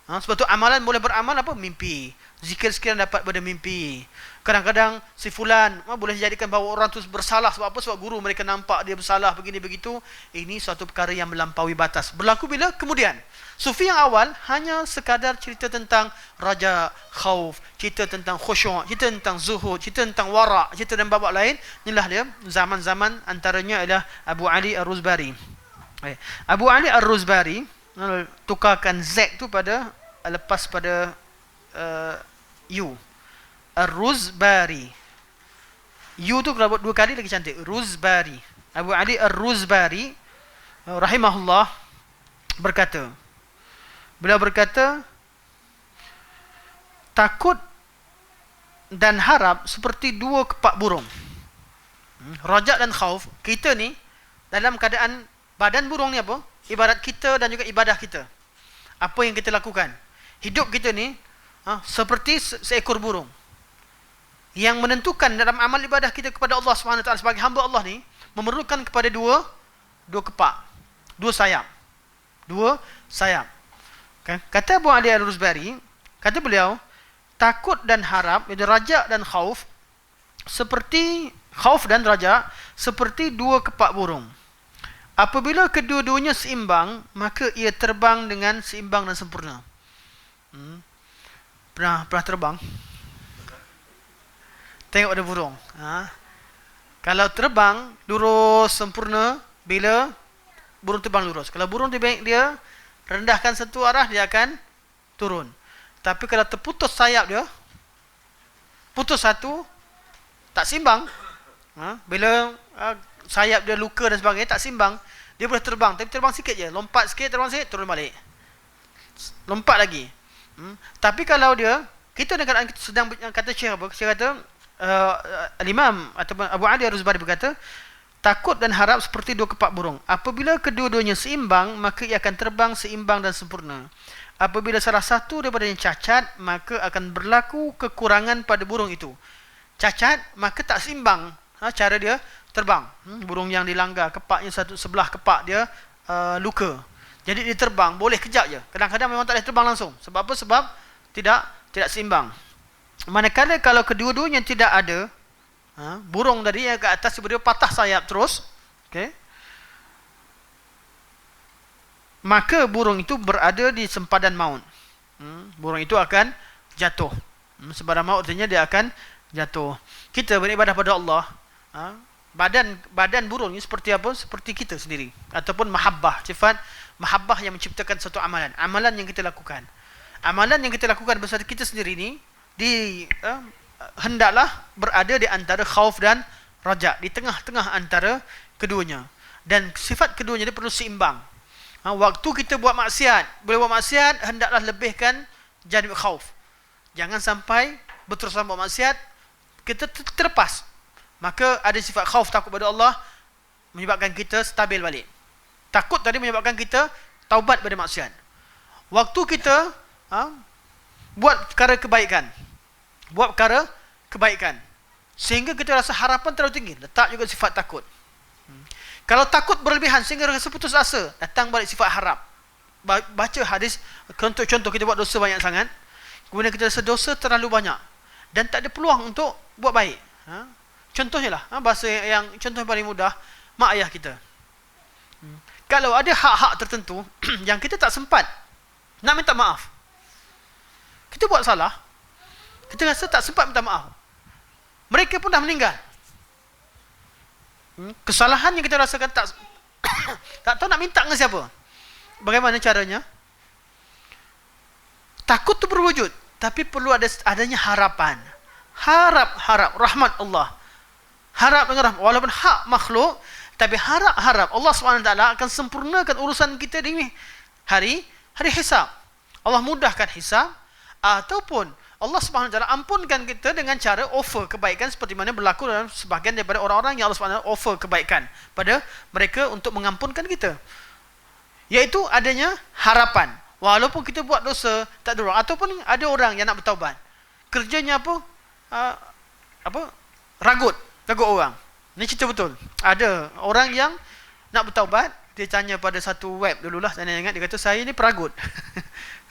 Sebab tu amalan boleh beramal apa? Mimpi. Zikir sekian dapat pada mimpi. Kadang-kadang si fulan boleh dijadikan bahawa orang tu bersalah sebab apa? Sebab guru mereka nampak dia bersalah begini begitu. Ini suatu perkara yang melampaui batas. Berlaku bila? Kemudian. Sufi yang awal hanya sekadar cerita tentang raja, khauf, cerita tentang khusyuk, cerita tentang zuhud, cerita tentang wara', cerita dan babak lain. Inilah dia zaman-zaman antaranya adalah Abu Ali Ar-Ruzbari. Abu Ali Ar-Ruzbari tukarkan Z tu pada lepas pada U. Ar-Ruzbari. U tu kalau buat 2 kali lagi cantik. Ruzbari. Abu Ali Ar-Ruzbari rahimahullah berkata. Beliau berkata, takut dan harap seperti 2 kepak burung. Raja dan khauf, kita ni dalam keadaan badan burung ni apa? Ibadat kita dan juga ibadah kita. Apa yang kita lakukan? Hidup kita ni seperti seekor burung yang menentukan dalam amal ibadah kita kepada Allah SWT sebagai hamba Allah ni memerlukan kepada dua kepak, 2 sayap. 2 sayap. Kata Abu Ali Al-Ruzbari, kata beliau, takut dan harap, jadi raja dan khauf, seperti khauf dan raja seperti 2 kepak burung. Apabila kedua-duanya seimbang, maka ia terbang dengan seimbang dan sempurna. Pernah terbang? Tengok ada burung. Kalau terbang lurus sempurna, bila burung terbang lurus. Kalau burung dia rendahkan satu arah, dia akan turun. Tapi kalau terputus sayap dia, putus satu, tak simbang. Bila sayap dia luka dan sebagainya, tak simbang, dia boleh terbang, tapi terbang sikit je, lompat sikit, terbang sikit, turun balik, lompat lagi. Tapi kalau dia, kita dengan sedang kata Syekh apa? Syekh kata Al-Imam ataupun Abu Ali Ar-Ruzbari berkata, takut dan harap seperti 2 kepak burung. Apabila kedua-duanya seimbang, maka ia akan terbang seimbang dan sempurna. Apabila salah satu daripadanya cacat, maka akan berlaku kekurangan pada burung itu. Cacat, maka tak seimbang cara dia terbang. Burung yang dilanggar, kepaknya sebelah kepak dia luka. Jadi dia terbang, boleh kejap je. Kadang-kadang memang tak boleh terbang langsung. Sebab apa? Sebab tidak seimbang. Manakala kalau kedua-duanya tidak ada, burung tadi yang ke atas tiba-tiba patah sayap terus, maka burung itu berada di sempadan maut. Burung itu akan jatuh. Sempadan maut artinya dia akan jatuh. Kita beribadah pada Allah, badan burung ini seperti apa? Seperti kita sendiri. Ataupun mahabbah, sifat mahabbah yang menciptakan satu amalan. Amalan yang kita lakukan. Amalan yang kita lakukan bersama kita sendiri ni hendaklah berada di antara khauf dan raja, di tengah-tengah antara keduanya. Dan sifat keduanya dia perlu seimbang. Waktu kita buat maksiat, boleh buat maksiat, hendaklah lebihkan janib khauf. Jangan sampai berterusan buat maksiat, kita terlepas. Maka ada sifat khauf, takut pada Allah, menyebabkan kita stabil balik. Takut tadi menyebabkan kita taubat pada maksiat. Waktu kita buat perkara kebaikan, sehingga kita rasa harapan terlalu tinggi, letak juga sifat takut. Kalau takut berlebihan sehingga rasa putus asa, datang balik sifat harap. Baca hadis, contoh kita buat dosa banyak sangat, kemudian kita rasa dosa terlalu banyak dan tak ada peluang untuk buat baik. Contohnya lah, bahasa yang contoh yang paling mudah, mak ayah kita. Kalau ada hak-hak tertentu yang kita tak sempat nak minta maaf, kita buat salah, kita rasa tak sempat minta maaf, mereka pun dah meninggal. Kesalahan yang kita rasakan tak tahu nak minta dengan siapa. Bagaimana caranya? Takut tu berwujud, tapi perlu adanya harapan. Harap rahmat Allah. Harap dengan rahmat, walaupun hak makhluk, tapi harap Allah SWT akan sempurnakan urusan kita di hari hisab. Allah mudahkan hisab, ataupun Allah SWT ampunkan kita dengan cara offer kebaikan, seperti mana berlaku dalam sebahagian daripada orang-orang yang Allah SWT offer kebaikan pada mereka untuk mengampunkan kita, iaitu adanya harapan. Walaupun kita buat dosa, tak ada orang. Ataupun ada orang yang nak bertaubat. Kerjanya apa? Apa? Ragut orang. Ni cerita betul. Ada orang yang nak bertaubat, dia tanya pada satu web dululah, saya ingat, dia kata saya ni peragut.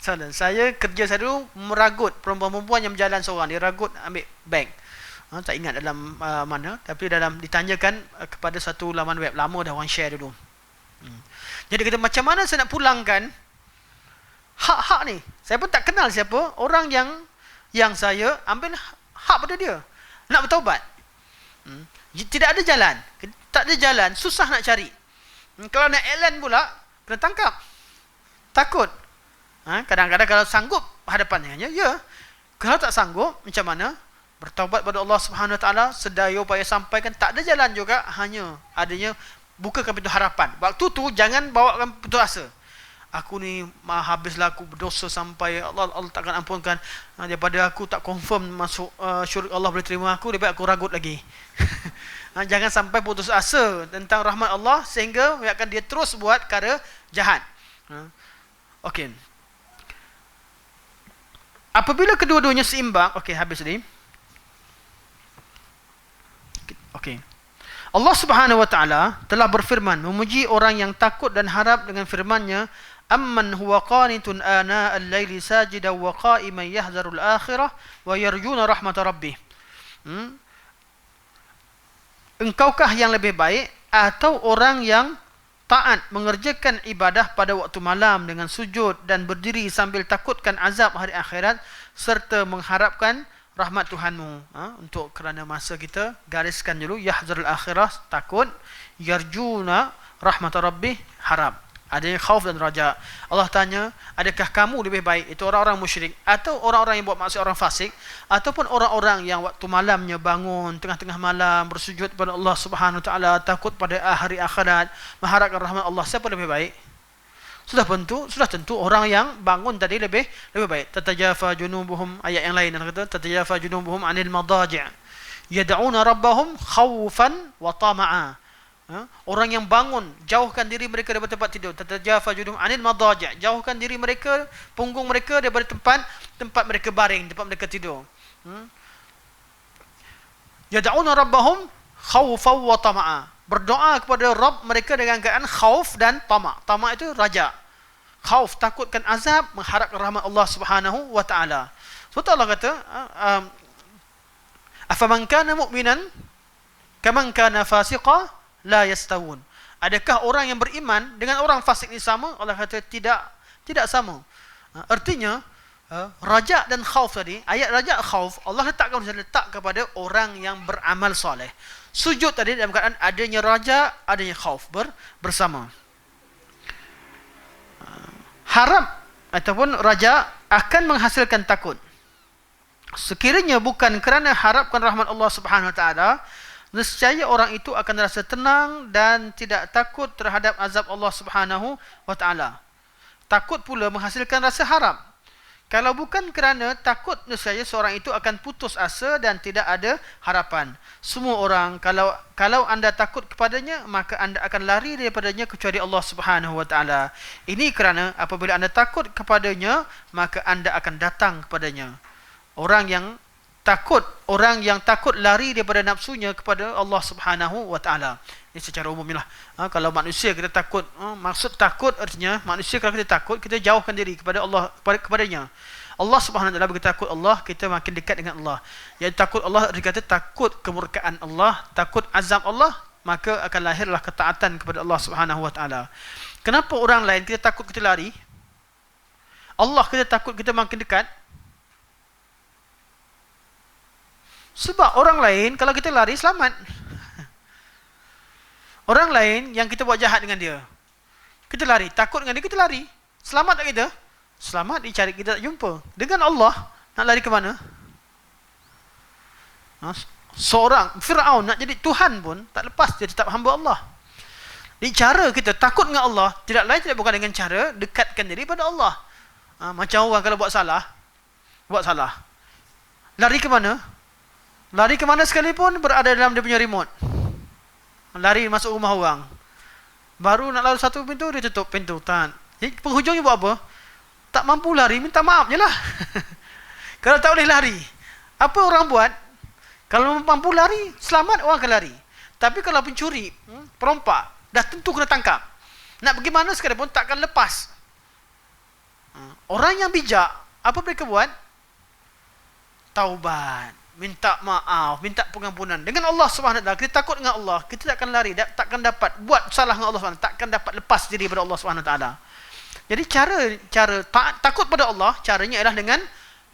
Saya kerja saya dulu meragut perempuan-perempuan yang berjalan seorang, dia ragut ambil bank. Tak ingat dalam mana, tapi dalam ditanyakan kepada satu laman web, lama dah orang share dulu. Jadi kata macam mana saya nak pulangkan hak-hak ni? Saya pun tak kenal siapa orang yang saya ambil hak pada dia. Nak bertaubat. Tidak ada jalan. Tak ada jalan, susah nak cari. Kalau nak Ellen pula, kena tangkap. Takut. Kadang-kadang kalau sanggup hadapan dengannya, ya. Kalau tak sanggup, macam mana? Bertaubat pada Allah Subhanahu Wa Taala, sedaya upaya sampaikan, tak ada jalan juga, hanya adanya bukakan pintu harapan. Waktu tu jangan bawakan putus asa. Aku ni habislah aku berdosa sampai Allah takkan ampunkan, daripada aku tak confirm masuk syurga Allah boleh terima aku, lebih baik aku ragut lagi. Jangan sampai putus asa tentang rahmat Allah sehingga menyebabkan dia terus buat perkara jahat. Okey. Apabila kedua-duanya seimbang, okey, habis ni. Okey. Allah Subhanahu Wa Taala telah berfirman memuji orang yang takut dan harap dengan firman-Nya, amman huwa qanitun ana al-laili sajidan wa qa'iman yahzaru al-akhirah wa yarjuna rahmat rabbih. Engkaukah yang lebih baik atau orang yang taat mengerjakan ibadah pada waktu malam dengan sujud dan berdiri sambil takutkan azab hari akhirat serta mengharapkan rahmat Tuhanmu? Untuk kerana masa kita gariskan dulu, yahzarul akhirah takut, yarjuna rahmat rabbih harap. Adanya khauf dan raja. Allah tanya, adakah kamu lebih baik, itu orang-orang musyrik atau orang-orang yang buat maksiat, orang fasik, ataupun orang-orang yang waktu malamnya bangun tengah-tengah malam bersujud kepada Allah Subhanahu Wa Taala, takut pada hari akhirat, mengharapkan rahmat Allah, siapa lebih baik? Sudah tentu orang yang bangun tadi lebih baik. Tatajafa junubuhum, ayat yang lain Allah kata tatajafa junubuhum anil madaji' yad'una rabbahum khaufan wa tama'a. Orang yang bangun, jauhkan diri mereka daripada tempat tidur. Tatajafa junubuhum anil madaji', jauhkan diri mereka, punggung mereka daripada tempat mereka baring, tempat mereka tidur. Yad'una rabbahum khaufan wa tama'a, berdoa kepada Rabb mereka dengan keadaan khauf dan tamak. Tamak itu raja. Khauf, takutkan azab, mengharapkan rahmat Allah Subhanahu Wa Taala. Sebab Allah kata, afaman kana mu'minan kaman kana fasiqa la yastawun. Adakah orang yang beriman dengan orang fasik ini sama? Allah kata tidak sama. Artinya raja dan khauf tadi, ayat raja khauf Allah letak kepada orang yang beramal soleh. Sujud tadi dalam keadaan adanya raja, adanya khauf bersama. Harap ataupun raja akan menghasilkan takut. Sekiranya bukan kerana harapkan rahmat Allah Subhanahu Wa Taala, nescaya orang itu akan rasa tenang dan tidak takut terhadap azab Allah Subhanahu Wa Taala. Takut pula menghasilkan rasa harap. Kalau bukan kerana takut, nescaya seorang itu akan putus asa dan tidak ada harapan. Semua orang, kalau anda takut kepadanya, maka anda akan lari daripadanya kecuali Allah Subhanahu Wa Taala. Ini kerana apabila anda takut kepadanya, maka anda akan datang kepadanya. Orang yang takut lari daripada nafsunya kepada Allah Subhanahu Wa Taala. Ini secara umumlah. Kalau manusia kita takut, maksud takut artinya manusia kalau kita takut, kita jauhkan diri kepada Allah, kepadanya. Allah Subhanahu Wa Taala begitu takut Allah, kita makin dekat dengan Allah. Yang takut Allah dikata takut kemurkaan Allah, takut azab Allah, maka akan lahirlah ketaatan kepada Allah Subhanahu Wa Taala. Kenapa orang lain kita takut kita lari? Allah kita takut kita makin dekat. Sebab orang lain kalau kita lari selamat. Orang lain yang kita buat jahat dengan dia, kita lari, takut dengan dia, kita lari. Selamat tak kita? Selamat, dicari, kita tak jumpa. Dengan Allah, nak lari ke mana? Seorang Fir'aun nak jadi Tuhan pun tak lepas, dia tetap hamba Allah. Di cara kita takut dengan Allah, tidak lain tidak bukan dengan cara dekatkan diri pada Allah. Macam orang kalau buat salah, lari ke mana? Lari ke mana sekalipun berada dalam dia punya remote. Lari masuk rumah orang, baru nak lalu satu pintu, dia tutup pintu. Jadi penghujungnya buat apa? Tak mampu lari, minta maaf je lah. Kalau tak boleh lari, apa orang buat? Kalau mampu lari, selamat, orang akan lari. Tapi kalau pencuri, perompak, dah tentu kena tangkap. Nak pergi mana sekalipun takkan lepas. Orang yang bijak, apa mereka buat? Taubat, minta maaf, minta pengampunan dengan Allah Subhanahu Wa Taala. Kita takut dengan Allah, kita takkan lari, takkan dapat buat salah dengan Allah Subhanahu Wa Taala, takkan dapat lepas diri daripada Allah Subhanahu Wa Taala. Jadi cara takut pada Allah, caranya adalah dengan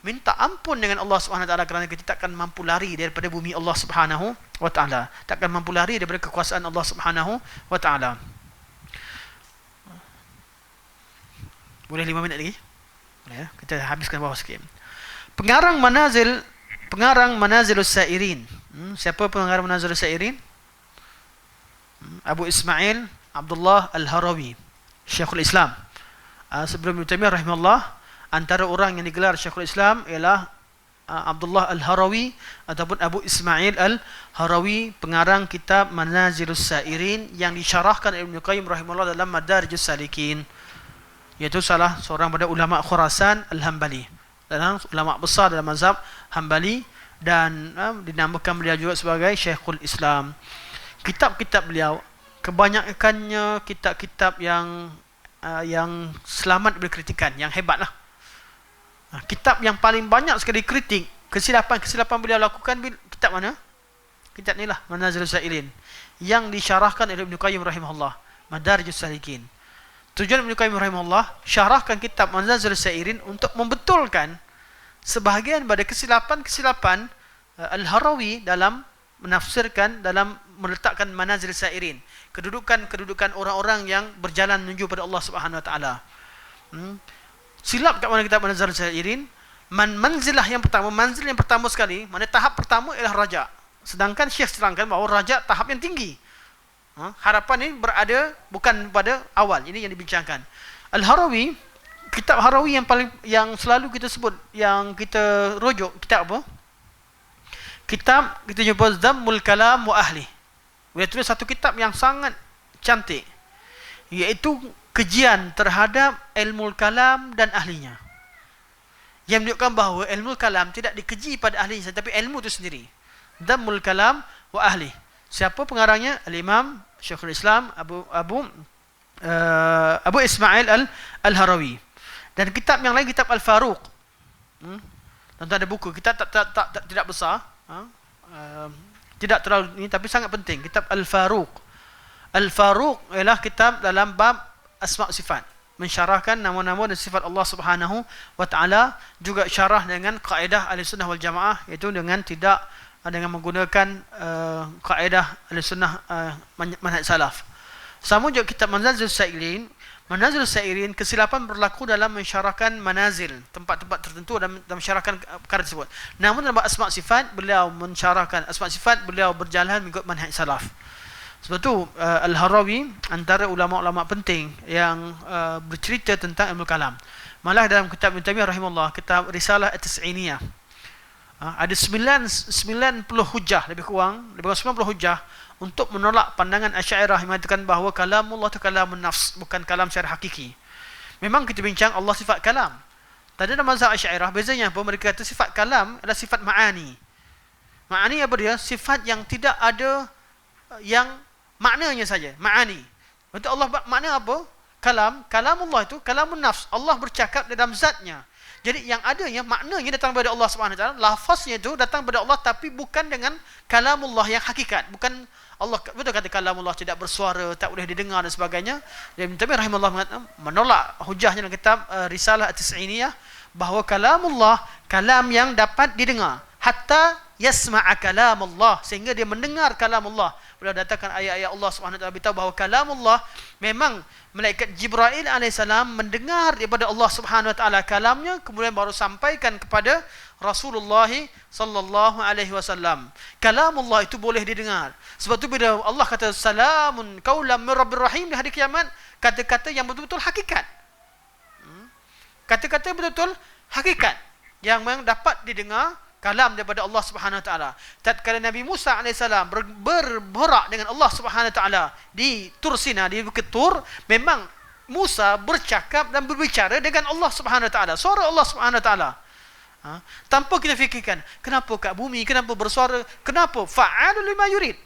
minta ampun dengan Allah Subhanahu Wa Taala, kerana kita takkan mampu lari daripada bumi Allah Subhanahu Wa Taala, takkan mampu lari daripada kekuasaan Allah Subhanahu Wa Taala. Boleh 5 minit lagi? Boleh ya? Kita habiskan bawah sikit. Pengarang Manazilus Sairin. Siapa pengarang Manazilus Sairin? Abu Ismail Abdullah Al-Harawi, Syekhul Islam. Sebelum Ibn Taimiyah rahimahullah, antara orang yang digelar Syekhul Islam ialah Abdullah Al-Harawi ataupun Abu Ismail Al-Harawi, pengarang kitab Manazilus Sairin yang disyarahkan Ibn Qayyim rahimahullah dalam Madarijus Salikin, iaitu salah seorang pada ulama Khurasan Al-Hambali, dan ulama besar dalam mazhab Hambali, dan dinamakan beliau juga sebagai Syekhul Islam. Kitab-kitab beliau kebanyakannya kitab-kitab yang selamat dari kritikan, yang hebatlah. Kitab yang paling banyak sekali kritik, kesilapan beliau lakukan, kitab mana? Kitab inilah Manazilus Sairin yang disyarahkan oleh Ibn Qayyim rahimahullah, Madarijus Salikin. Tujuan Ibn Qayyim rahimahullah syarahkan kitab Manazilus Sairin untuk membetulkan sebahagian pada kesilapan Al-Harawi dalam menafsirkan, dalam meletakkan Manazilus Sairin, kedudukan orang-orang yang berjalan menuju pada Allah Subhanahu Wa Taala. Silap kat mana kitab Manazilus Sairin? Manzilah yang pertama, manzil yang pertama sekali, mana tahap pertama ialah raja. Sedangkan Syekh terangkan bahawa raja tahap yang tinggi. Harapan ini berada bukan pada awal. Ini yang dibincangkan. Al-Harawi, kitab Harawi yang selalu kita sebut, yang kita rujuk, kitab apa? Kitab kita jumpa Dhammul Kalam wa Ahli. Dia tulis satu kitab yang sangat cantik, iaitu kejian terhadap ilmu kalam dan ahlinya, yang menunjukkan bahawa ilmu kalam tidak dikeji pada ahlinya, tetapi ilmu itu sendiri. Dhammul Kalam wa Ahli. Siapa pengarangnya? Al-Imam Syekhul Islam Abu Ismail Al-Harawi. Dan kitab yang lain, kitab Al-Faruq. Tentu ada buku, kitab tidak besar, tidak terlalu ini, tapi sangat penting. Kitab Al-Faruq. Al-Faruq ialah kitab dalam bab asma' sifat, mensyarahkan nama-nama dan sifat Allah Subhanahu Wa Taala, juga syarah dengan kaedah Ahlussunnah wal Jamaah, iaitu dengan menggunakan kaedah Ahlussunnah manhaj salaf. Sama juga kitab Manazilus Sairin. Manazilus Sairin, kesilapan berlaku dalam mensyarahkan manazil, tempat-tempat tertentu, dalam mensyarahkan perkara tersebut. Namun dalam asma' sifat, beliau mensyarahkan asma' sifat, beliau berjalan mengikut manhaj salaf. Sebab tu Al-Harawi antara ulama-ulama penting yang bercerita tentang ilmu kalam. Malah dalam kitab Ibn Taimiyah rahimahullah, kitab Risalah At-Tis'iniyah, ada 90 hujah, lebih kurang 90 hujah untuk menolak pandangan Asy'ariyah yang mengatakan bahawa kalamullah itu kalamun nafs, bukan kalam secara hakiki. Memang kita bincang Allah sifat kalam. Tadi dalam mazhab Asy'ariyah, bezanya apa? Mereka kata sifat kalam adalah sifat ma'ani. Ma'ani apa dia? Sifat yang tidak ada, yang maknanya saja, ma'ani. Untuk Allah makna apa? Kalamullah itu kalamun nafs. Allah bercakap dalam zatnya. Jadi yang adanya, maknanya datang daripada Allah Subhanahu Wa Taala, lafaznya itu datang daripada Allah, tapi bukan dengan kalamullah yang hakikat. Bukan Allah, betul kata kalamullah tidak bersuara, tak boleh didengar dan sebagainya. Ibn Taimiyah rahimahullah menolak hujahnya dalam kitab Risalah At-Tis'iniyah bahawa kalamullah, kalam yang dapat didengar, hatta yasma'a kalamullah, sehingga dia mendengar kalamullah. Beliau datangkan ayat-ayat Allah Subhanahu Wa Taala beritahu bahawa kalamullah, memang malaikat Jibril alaihissalam mendengar daripada Allah Subhanahu Wa Taala kalamnya, kemudian baru sampaikan kepada Rasulullah sallallahu alaihi wasallam. Kalamullah itu boleh didengar. Sebab tu bila Allah kata salamun qaulam mir rabbir rahim di hari kiamat, kata-kata yang betul-betul hakikat. Kata-kata betul-betul hakikat yang memang dapat didengar, kalam daripada Allah Subhanahu Wa Taala. Tatkala Nabi Musa alaihissalam berborak dengan Allah Subhanahu Wa Taala di Tur Sina, di Bukit Tur, memang Musa bercakap dan berbicara dengan Allah Subhanahu Wa Taala, suara Allah Subhanahu Wa Taala. Tanpa kita fikirkan, kenapa kat bumi, kenapa bersuara, kenapa fa'alul lima yurid.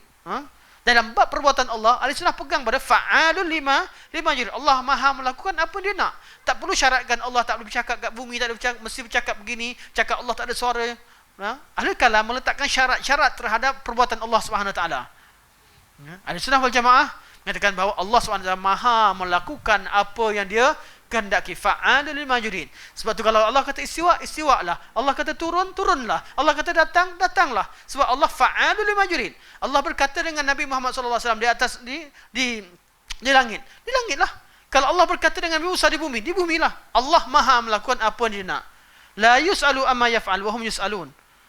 Dalam bab perbuatan Allah, ahli sunnah pegang pada fa'alul lima yurid. Allah Maha melakukan apa dia nak. Tak perlu syaratkan Allah tak boleh bercakap kat bumi, tak boleh bercakap, mesti bercakap begini, cakap Allah tak ada suara. Ahli kalam meletakkan syarat-syarat terhadap perbuatan Allah Subhanahu Wa Taala. Ahli sunnah wal jamaah mengatakan bahawa Allah Subhanahu Wa Taala Maha melakukan apa yang dia kehendaki, fa'alul lima yurid. Sebab tu kalau Allah kata istiwa, istiwalah. Allah kata turun, turunlah. Allah kata datang, datanglah. Sebab Allah fa'alul lima yurid. Allah berkata dengan Nabi Muhammad SAW di atas di langit. Di langitlah. Kalau Allah berkata dengan Nabi Musa di bumilah. Allah Maha melakukan apa yang dia nak. La yus'alu amma yaf'al wa hum yus'alun.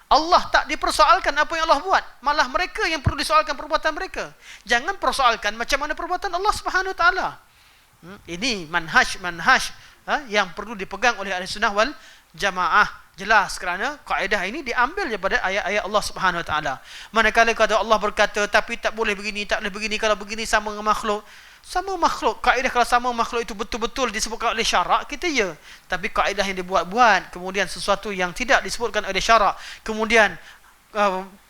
Allah tak dipersoalkan apa yang Allah buat. Malah mereka yang perlu disoalkan perbuatan mereka. Jangan persoalkan macam mana perbuatan Allah Subhanahu Wa Taala. Ini manhaj yang perlu dipegang oleh ahli sunnah wal jamaah. Jelas kerana kaedah ini diambil daripada ayat-ayat Allah Subhanahu Wa Taala. Manakala kata Allah berkata tapi tak boleh begini, tak boleh begini, kalau begini sama dengan makhluk. Sama makhluk, kaedah kalau sama makhluk itu betul-betul disebutkan oleh syarak, kita ya. Tapi kaedah yang dibuat-buat, kemudian sesuatu yang tidak disebutkan oleh syarak, kemudian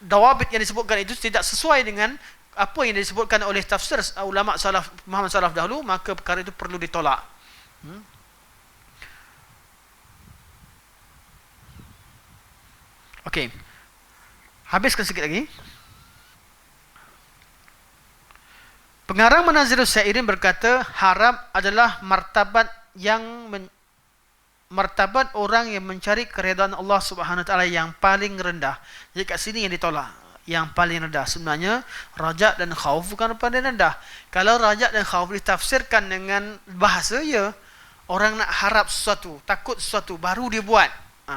dawabit yang disebutkan itu tidak sesuai dengan apa yang disebutkan oleh tafsir ulama salaf Muhammad salaf dahulu, maka perkara itu perlu ditolak. Okey. Habiskan sikit lagi. Pengarang Manazilus Sa'irin berkata, harap adalah martabat martabat orang yang mencari keredaan Allah Subhanahu Wa Taala yang paling rendah. Jadi kat sini yang ditolak, yang paling rendah. Sebenarnya rajak dan khauf bukan paling rendah. Kalau rajak dan khauf ditafsirkan dengan bahasa, ya, orang nak harap sesuatu, takut sesuatu, baru dia buat.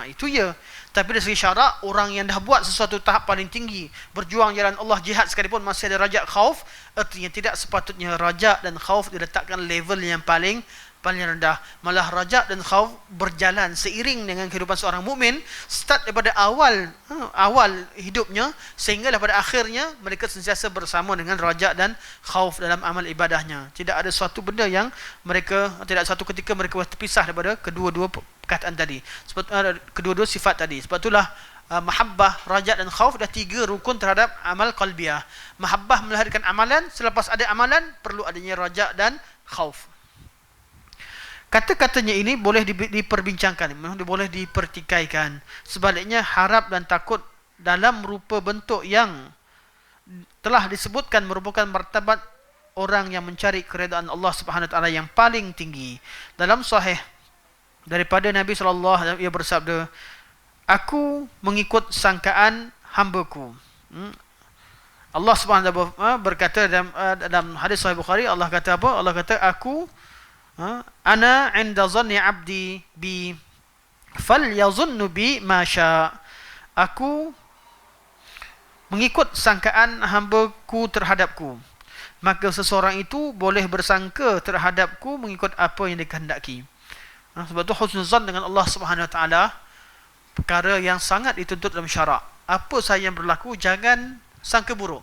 Itu ya. Tapi dari segi syarak, orang yang dah buat sesuatu tahap paling tinggi, berjuang jalan Allah, jihad sekalipun, masih ada rajak khauf, artinya tidak sepatutnya rajak dan khauf diletakkan level yang paling rendah. Malah rajak dan khauf berjalan seiring dengan kehidupan seorang mukmin, start daripada awal hidupnya sehinggalah pada akhirnya mereka sentiasa bersama dengan rajak dan khauf dalam amal ibadahnya. Tidak ada suatu benda yang tidak satu ketika mereka terpisah daripada kedua-dua perkataan tadi. Sebab kedua-dua sifat tadi. Sebab itulah mahabbah, rajak dan khauf dah 3 rukun terhadap amal qalbiyah. Mahabbah melahirkan amalan, selepas ada amalan perlu adanya rajak dan khauf. Kata-katanya ini boleh diperbincangkan, boleh dipertikaikan. Sebaliknya harap dan takut dalam rupa bentuk yang telah disebutkan merupakan martabat orang yang mencari keredaan Allah Subhanahu Wa Taala yang paling tinggi. Dalam sahih daripada Nabi sallallahu alaihi wasallam, ia bersabda, aku mengikut sangkaan hamba-Ku. Allah Subhanahu Wa Taala berkata dalam hadis sahih Bukhari, Allah kata apa? Allah kata, aku ana 'inda dhanni 'abdi bi falyazunnu bi ma syaa. Aku mengikut sangkaan hamba-Ku terhadapku, maka seseorang itu boleh bersangka terhadapku mengikut apa yang dikehendaki. Sebab tu husnuzan dengan Allah Subhanahu Wa Taala perkara yang sangat dituntut dalam syarak. Apa sahaja yang berlaku, jangan sangka buruk.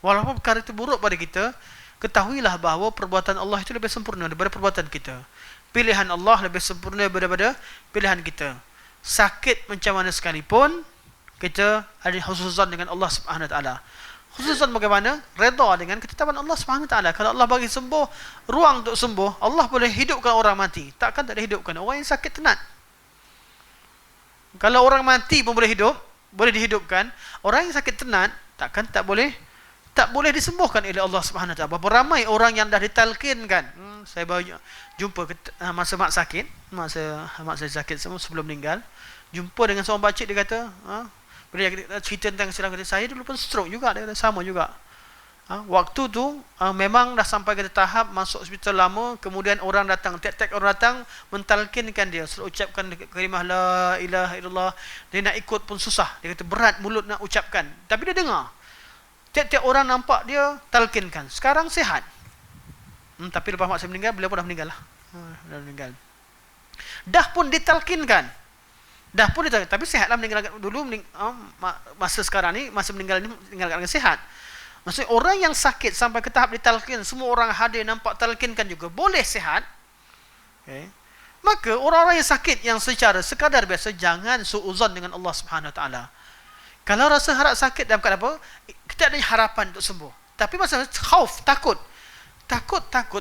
Walaupun perkara itu buruk pada kita, ketahuilah bahawa perbuatan Allah itu lebih sempurna daripada perbuatan kita. Pilihan Allah lebih sempurna daripada pilihan kita. Sakit macam mana sekalipun, kita ada husnuzan dengan Allah Subhanahu Wa Taala. Husnuzan bagaimana? Redha dengan ketetapan Allah Subhanahu Wa Taala. Kalau Allah bagi sembuh, ruang untuk sembuh, Allah boleh hidupkan orang mati. Takkan tak boleh hidupkan orang yang sakit tenat. Kalau orang mati pun boleh hidup, boleh dihidupkan, orang yang sakit tenat takkan tak boleh disembuhkan oleh Allah Subhanahu Wa Taala. Berapa ramai orang yang dah ditalkinkan. Saya baru jumpa masa mak sakit, masa mak saya sakit sebelum meninggal, jumpa dengan seorang pakcik, dia kata, bila dia cerita tentang silang, kata, saya dulu pun stroke juga, dia kata, sama juga. Waktu tu memang dah sampai ke tahap masuk hospital lama, kemudian orang datang, tiap-tiap orang datang mentalkinkan dia, suruh ucapkan kalimah la ilaha illallah. Dia nak ikut pun susah, dia kata berat mulut nak ucapkan, tapi dia dengar. Tiap-tiap orang nampak dia talkinkan. Sekarang sihat. Tapi lepas mak saya meninggal, beliau pun dah meninggal lah. Dah meninggal. Dah pun ditalkinkan. Tapi sihatlah meninggal dulu. Masa sekarang ni, masa meninggal ni, meninggal dengan sihat. Maksudnya orang yang sakit sampai ke tahap ditalqin, semua orang hadir nampak talqinkan juga, boleh sihat. Okay. Maka orang-orang yang sakit yang secara sekadar biasa, jangan suuzon dengan Allah Subhanahu Wa Taala. Kalau rasa harap sakit dalam keadaan apa, kita ada harapan untuk sembuh. Tapi masalah khauf, takut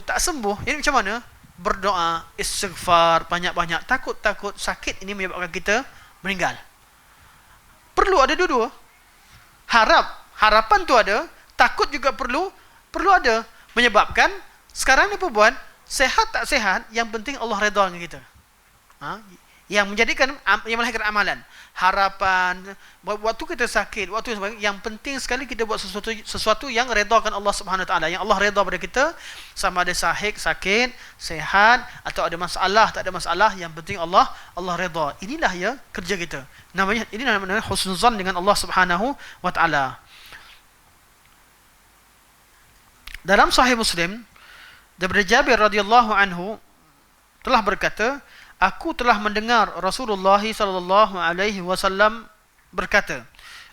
tak sembuh. Ini macam mana? Berdoa, istighfar banyak-banyak. Takut sakit ini menyebabkan kita meninggal. Perlu ada dua-dua. Harapan tu ada, takut juga perlu ada. Menyebabkan sekarang ni apa buat? Sehat tak sehat, yang penting Allah redha dengan kita. Yang menjadikan, yang melahirkan amalan. Harapan, waktu kita sakit, yang penting sekali kita buat sesuatu yang redakan Allah Subhanahu Wa Taala. Yang Allah redha pada kita, sama ada sakit, sehat, atau ada masalah, tak ada masalah, yang penting Allah redha. Inilah ya kerja kita. Ini namanya husnuzan dengan Allah Subhanahu Wa Taala. Dalam Sahih Muslim, daripada Jabir radhiyallahu anhu telah berkata, aku telah mendengar Rasulullah sallallahu alaihi wasallam berkata.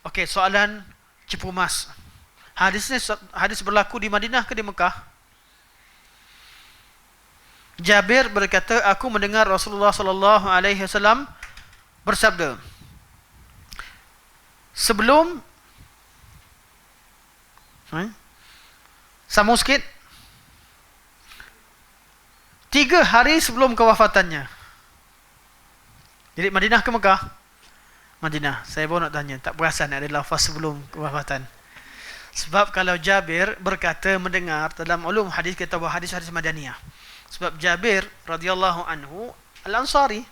Okey, soalan cepu mas. Hadis berlaku di Madinah ke di Mekah? Jabir berkata, aku mendengar Rasulullah sallallahu alaihi wasallam bersabda, sebelum sambung sikit, 3 hari sebelum kewafatannya. Jadi Madinah ke Mekah? Madinah. Saya baru nak tanya, tak perasan ada lafaz sebelum kewafatan. Sebab kalau Jabir berkata mendengar, dalam ulum hadis kita bahawa hadis-hadis Madaniyah. Sebab Jabir radhiyallahu anhu Al-Ansar,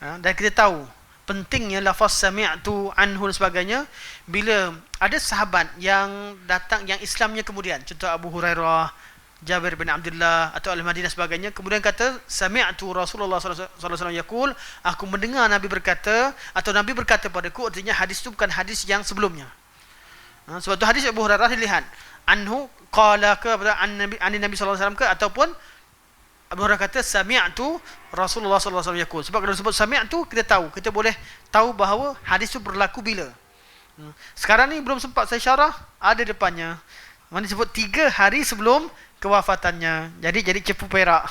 dan kita tahu pentingnya lafaz sami'tu anhu dan sebagainya bila ada sahabat yang datang, yang Islamnya kemudian, contoh Abu Hurairah, Jabir bin Abdullah atau Al-Madinah sebagainya, kemudian kata sami'tu Rasulullah sallallahu alaihi wasallam yaqul, aku mendengar Nabi berkata, atau Nabi berkata padaku, artinya hadis itu bukan hadis yang sebelumnya. Sebab tu hadis Abu Hurairah dilihat anhu qala ke an Nabi sallallahu alaihi wasallam ke, ataupun Abu Hurairah kata sami'tu Rasulullah sallallahu alaihi wasallam yaqul. Sebab kalau disebut sami'tu, kita boleh tahu bahawa hadis itu berlaku bila. Sekarang ni belum sempat saya syarah, ada depannya. Mana disebut 3 hari sebelum kewafatannya. Jadi cepu perak.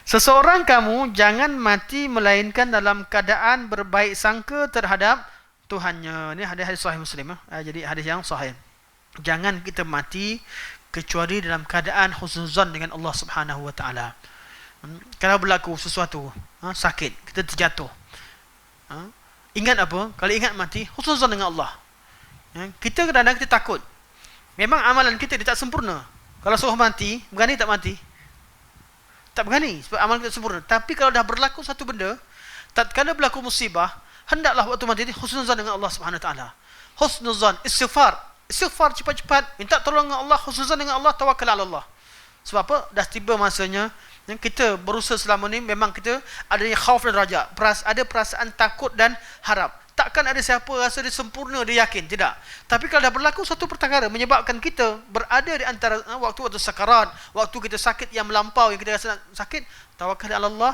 Seseorang kamu jangan mati melainkan dalam keadaan berbaik sangka terhadap Tuhannya. Ini hadis sahih Muslim. Jadi hadis yang sahih. Jangan kita mati kecuali dalam keadaan husnuzan dengan Allah Subhanahu Wa Taala. Kalau berlaku sesuatu, sakit, kita terjatuh. Ingat apa? Kalau ingat mati, husnuzan dengan Allah. Kita kadang-kadang kita takut. Memang amalan kita tak sempurna. Kalau suruh mati, berani tak mati? Tak berani, sebab amalan kita sempurna. Tapi kalau dah berlaku satu benda, tatkala berlaku musibah, hendaklah waktu mati ini husnuzan dengan Allah Subhanahu Wa Taala. Husnuzan, istighfar cepat-cepat, minta tolong dengan Allah, husnuzan dengan Allah, tawakal ala Allah. Sebab apa? Dah tiba masanya yang kita berusaha selama ni, memang kita adanya khauf dan raja, ada perasaan takut dan harap. Takkan ada siapa rasa dia sempurna, dia yakin, tidak. Tapi kalau dah berlaku satu perkara menyebabkan kita berada di antara waktu sakarat, waktu kita sakit yang melampau, yang kita rasa sakit, tawakal ala Allah,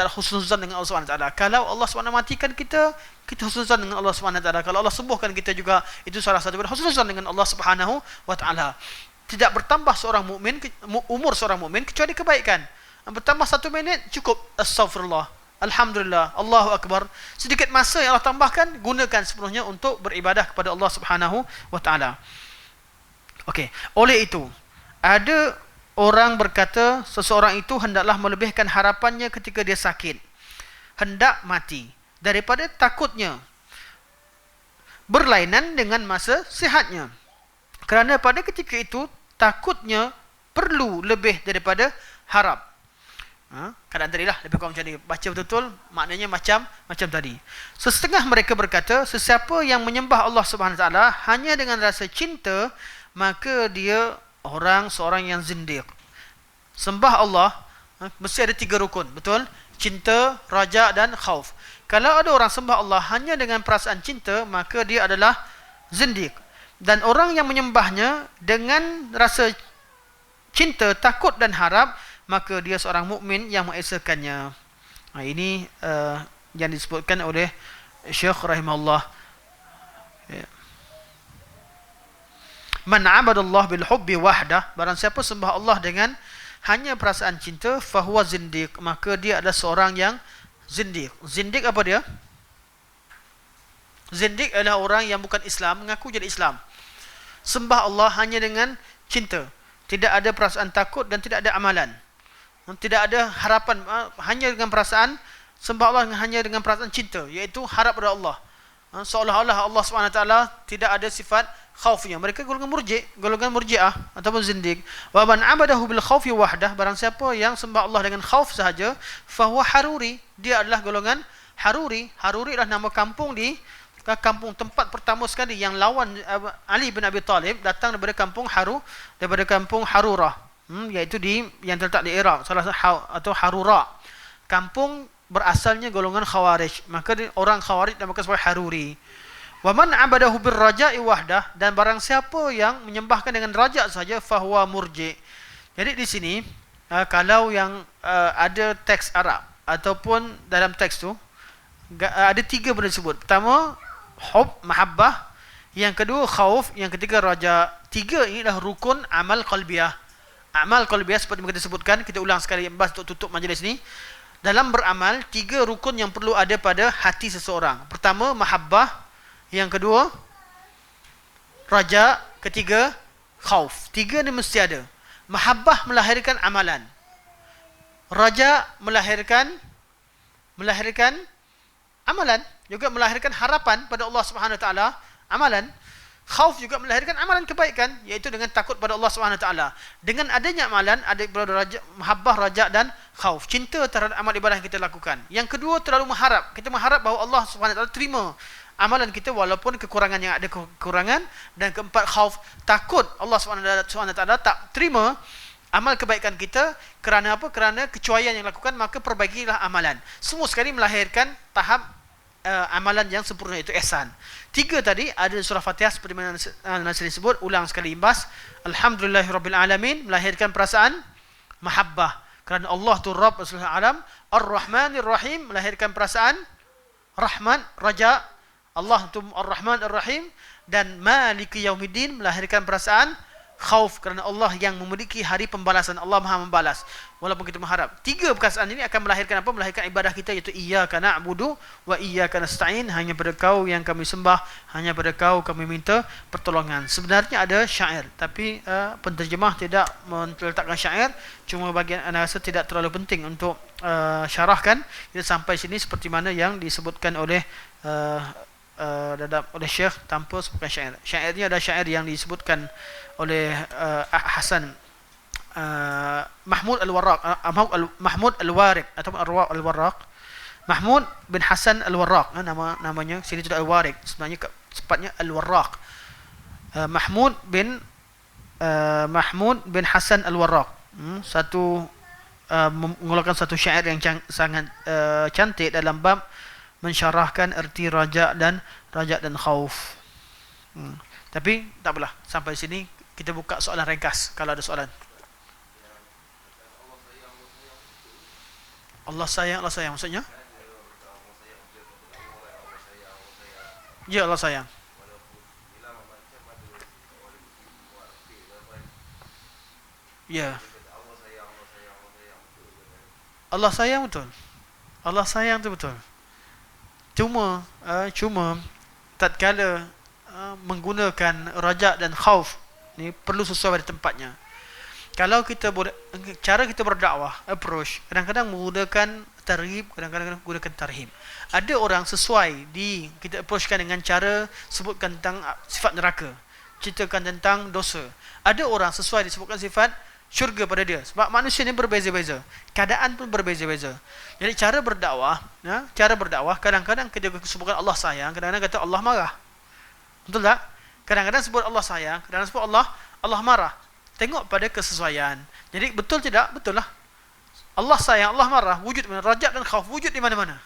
husnuzan dengan Allah Subhanahu Wa Taala. Kalau Allah SWT matikan kita husnuzan dengan Allah Subhanahu Wa Taala. Kalau Allah sembuhkan kita juga, itu salah satu husnuzan dengan Allah Subhanahu Wa Taala. Tidak bertambah seorang mukmin, umur seorang mukmin kecuali kebaikan. Bertambah 1 minit cukup, astaghfirullah, alhamdulillah, Allahu akbar. Sedikit masa yang Allah tambahkan, gunakan sepenuhnya untuk beribadah kepada Allah Subhanahu Wa Taala. Okey, oleh itu ada orang berkata seseorang itu hendaklah melebihkan harapannya ketika dia sakit, hendak mati, daripada takutnya berlainan dengan masa sihatnya. Kerana pada ketika itu takutnya perlu lebih daripada harap. Keadaan tadi lah lebih kurang macam ni. Baca betul-betul maknanya macam tadi. Setengah mereka berkata, sesiapa yang menyembah Allah Subhanahu Wa Taala hanya dengan rasa cinta, maka dia seorang yang zindiq. Sembah Allah mesti ada 3 rukun, betul? Cinta, raja dan khauf. Kalau ada orang sembah Allah hanya dengan perasaan cinta, maka dia adalah zindiq. Dan orang yang menyembahnya dengan rasa cinta, takut dan harap, maka dia seorang mukmin yang mengesakannya. Ini yang disebutkan oleh Syekh rahimahullah. Man 'abadallah bil hubbi wahdah, barang siapa sembah Allah dengan hanya perasaan cinta, fahuwa zindiq, maka dia adalah seorang yang zindiq. Zindiq apa dia? Zindiq adalah orang yang bukan Islam mengaku jadi Islam. Sembah Allah hanya dengan cinta, tidak ada perasaan takut dan tidak ada amalan. Tidak ada harapan, hanya dengan perasaan sembah Allah hanya dengan perasaan cinta, iaitu harap pada Allah. Seolah-olah Allah SWT tidak ada sifat khaufnya. Mereka golongan murji'ah ataupun zindiq. Wa man 'abadahu bil khaufi wahdah, barang siapa yang sembah Allah dengan khauf sahaja, fahuwa haruri, dia adalah golongan haruri. Haruri adalah nama kampung di kampung tempat pertama sekali yang lawan Ali bin Abi Talib datang daripada kampung Harurah, iaitu yang terletak di Iraq, atau Harura. Kampung berasalnya golongan Khawarij, maka orang Khawarij dinamakan sebagai Haruri. Wa man 'abadahu bir raja'i wahdah, dan barang siapa yang menyembahkan dengan raja saja, fahuwa murji'. Jadi di sini kalau yang ada teks Arab ataupun dalam teks tu ada 3 benda disebut. Pertama hub, mahabbah, yang kedua khauf, yang ketiga raja. 3 ini adalah rukun amal qalbiyah. Amal qalbiyah seperti yang kita sebutkan, kita ulang sekali bahas untuk tutup majlis ni. Dalam beramal, 3 rukun yang perlu ada pada hati seseorang. Pertama, mahabbah. Yang kedua, raja. Ketiga, khauf. 3 ni mesti ada. Mahabbah melahirkan amalan. Raja melahirkan amalan. Juga melahirkan harapan pada Allah Subhanahu Wa Taala, amalan. Khauf juga melahirkan amalan kebaikan, iaitu dengan takut pada Allah Subhanahu Wa Taala. Dengan adanya amalan, ada raja, mahabbah, raja dan khauf, cinta terhadap amal ibadah yang kita lakukan. Yang kedua, terlalu mengharap. Kita mengharap bahawa Allah Subhanahu Wa Taala terima amalan kita walaupun kekurangan yang ada kekurangan. Dan keempat, khauf, takut Allah Subhanahu Wa Taala tak terima amal kebaikan kita. Kerana apa? Kerana kecuaian yang lakukan, maka perbaikilah amalan. Semua sekali melahirkan tahap amalan yang sempurna, itu ihsan. 3 tadi ada surah Fatihah seperti mana Nasri sebut, ulang sekali imbas. Alhamdulillahirabbil alamin, melahirkan perasaan mahabbah kerana Allah tu Rabb seluruh alam. Ar-Rahmanir Rahim, melahirkan perasaan rahman, raja. Allah tu Ar-Rahman Ar-Rahim. Dan Maliki Yaumiddin, melahirkan perasaan khauf kerana Allah yang memiliki hari pembalasan. Allah Maha membalas walaupun kita mengharap. 3 perkataan ini akan melahirkan apa? Melahirkan ibadah kita, iaitu iyyaka na'budu wa iyyaka nasta'in, hanya pada Kau yang kami sembah, hanya pada Kau kami minta pertolongan. Sebenarnya ada syair, tapi penterjemah tidak meletakkan syair. Cuma bagian anda rasa tidak terlalu penting untuk syarahkan. Kita sampai sini seperti mana yang disebutkan oleh oleh Syekh tanpa sebutkan syair. Syairnya ada syair yang disebutkan oleh Hasan Mahmud Al-Warraq, Mahmud Al-Warraq atau Al-Warraq, Mahmud bin Hasan Al-Warraq, namanya sini tidak Al-Warraq, sebenarnya sepatnya Al-Warraq. Mahmud bin Hasan Al-Warraq, mengeluarkan satu syair yang sangat cantik dalam bab mensyarahkan erti raja dan khauf. Tapi tak apalah, sampai sini kita buka soalan ringkas kalau ada soalan. Allah sayang maksudnya? Ya, Allah sayang. Ya. Allah sayang betul. Allah sayang tu betul. Cuma tatkala menggunakan raja dan khauf ni perlu sesuai pada tempatnya. Kalau kita cara kita berdakwah, approach, kadang-kadang menggunakan tarhib, kadang-kadang menggunakan tarhib. Ada orang sesuai kita approachkan dengan cara sebutkan tentang sifat neraka, ceritakan tentang dosa. Ada orang sesuai disebutkan sifat syurga pada dia. Sebab manusia ni berbeza-beza, keadaan pun berbeza-beza. Jadi cara berdakwah kadang-kadang kita sebutkan Allah sayang, kadang-kadang kata Allah marah. Betul tak? Kadang-kadang sebut Allah sayang, kadang-kadang sebut Allah marah. Tengok pada kesesuaian. Jadi betul tidak? Betul lah. Allah sayang, Allah marah, wujud di mana? Rajab dan khauf wujud di mana-mana.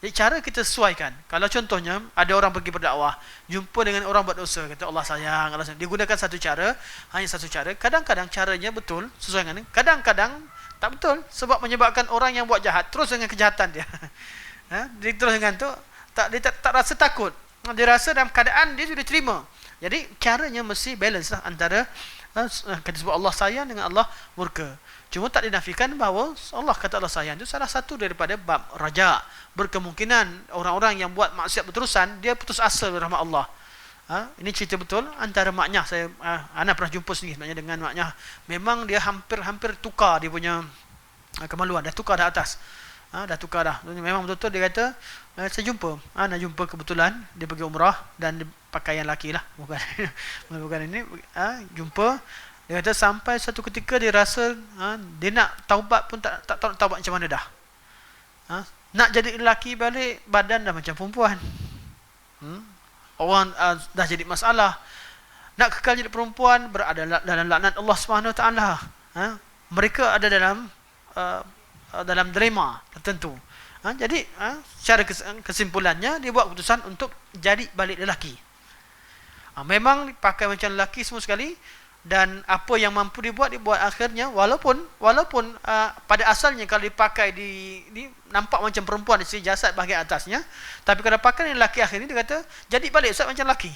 Jadi cara kita sesuaikan. Kalau contohnya ada orang pergi berdakwah, jumpa dengan orang buat dosa, kata Allah sayang, Allah sayang. Dia gunakan satu cara, hanya satu cara. Kadang-kadang caranya betul sesuai dengan, kadang-kadang tak betul sebab menyebabkan orang yang buat jahat terus dengan kejahatan dia. Dia terus dengan tu dia tak rasa takut. Dia rasa dalam keadaan dia sudah terima. Jadi caranya mesti balance lah antara kata sebut Allah sayang dengan Allah murka. Cuma tak dinafikan bahawa Allah kata Allah sayang itu salah satu daripada bab raja. Berkemungkinan orang-orang yang buat maksiat berterusan dia putus asa dari rahmat Allah. Ini cerita betul antara maknya saya ana pernah jumpa sendiri sebenarnya dengan maknya. Memang dia hampir tukar dia punya kemaluan, dah tukar dah atas. Dah tukar dah. Memang betul-betul dia kata saya jumpa. Nak jumpa kebetulan dia pergi umrah dan dia pakaian lelaki lah, bukan ini. Jumpa dia kata sampai satu ketika dia rasa dia nak taubat pun tak tahu taubat macam mana dah. Nak jadi lelaki balik badan dah macam perempuan. Orang dah jadi masalah. Nak kekal jadi perempuan berada dalam laknat Allah Subhanahu Wa Taala. Mereka ada dalam dilema tertentu. Jadi secara kesimpulannya dia buat keputusan untuk jadi balik lelaki. Memang pakai macam lelaki semua sekali, dan apa yang mampu dia buat akhirnya, walaupun pada asalnya kalau dipakai di nampak macam perempuan di sisi jasad bahagian atasnya, tapi kalau pakai yang lelaki akhirnya dia kata jadi balik Ustaz macam lelaki.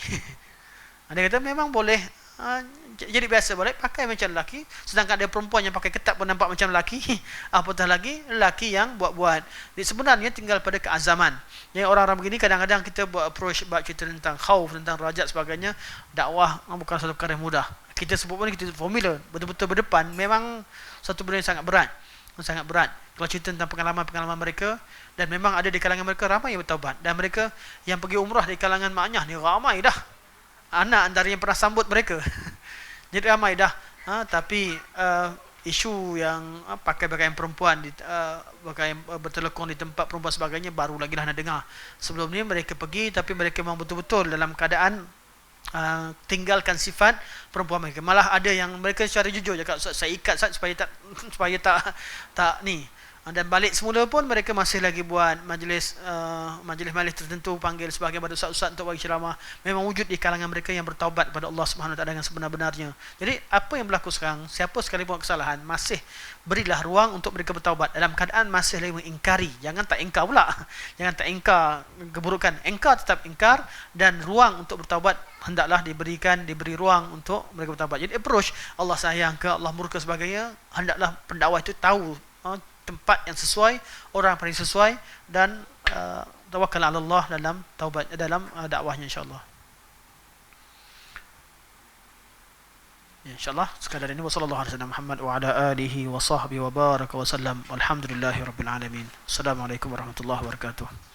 Dia kata memang boleh jadi biasa boleh pakai macam lelaki, sedangkan ada perempuan yang pakai ketat pun nampak macam lelaki, apatah lagi lelaki yang buat-buat. Jadi sebenarnya tinggal pada keazaman. Yang orang-orang begini kadang-kadang kita buat approach bab cerita tentang khauf, tentang rajat sebagainya, dakwah bukan satu perkara yang mudah. Kita sebut pun kita formula betul-betul berdepan, memang satu benda yang sangat berat. Kalau cerita tentang pengalaman-pengalaman mereka, dan memang ada di kalangan mereka ramai yang bertaubat, dan mereka yang pergi umrah di kalangan maknyah ni ramai dah. Anak antara yang pernah sambut mereka. Jadi ramai dah. Tapi isu yang pakai pakaian perempuan pakaian bertelekong di tempat perempuan sebagainya baru lagi lah nak dengar. Sebelum ni mereka pergi, tapi mereka memang betul-betul dalam keadaan tinggalkan sifat perempuan mereka. Malah ada yang mereka secara jujur cakap, saya ikat supaya tak ni. Dan balik semula pun mereka masih lagi buat majlis tertentu, panggil sebahagian pada ustaz-ustaz untuk bagi ceramah. Memang wujud di kalangan mereka yang bertaubat kepada Allah Subhanahu Wa Taala dengan sebenar-benarnya. Jadi apa yang berlaku sekarang, siapa sekali buat kesalahan, masih berilah ruang untuk mereka bertaubat dalam keadaan masih lagi mengingkari. Jangan tak ingkar pula. Jangan tak ingkar keburukan. Ingkar tetap ingkar, dan ruang untuk bertaubat hendaklah diberi ruang untuk mereka bertaubat. Jadi approach Allah sayang ke Allah murka sebagainya, hendaklah pendakwah itu tahu tempat yang sesuai, orang paling sesuai, dan tawakkal ala Allah dalam taubat, dalam dakwahnya insya-Allah. Insya-Allah sekadar ini, wasallallahu alaihi wasallam Muhammad wa ala alihi wa sahbihi wa baraka wa sallam. Walhamdulillahirabbil alamin. Assalamualaikum warahmatullahi wabarakatuh.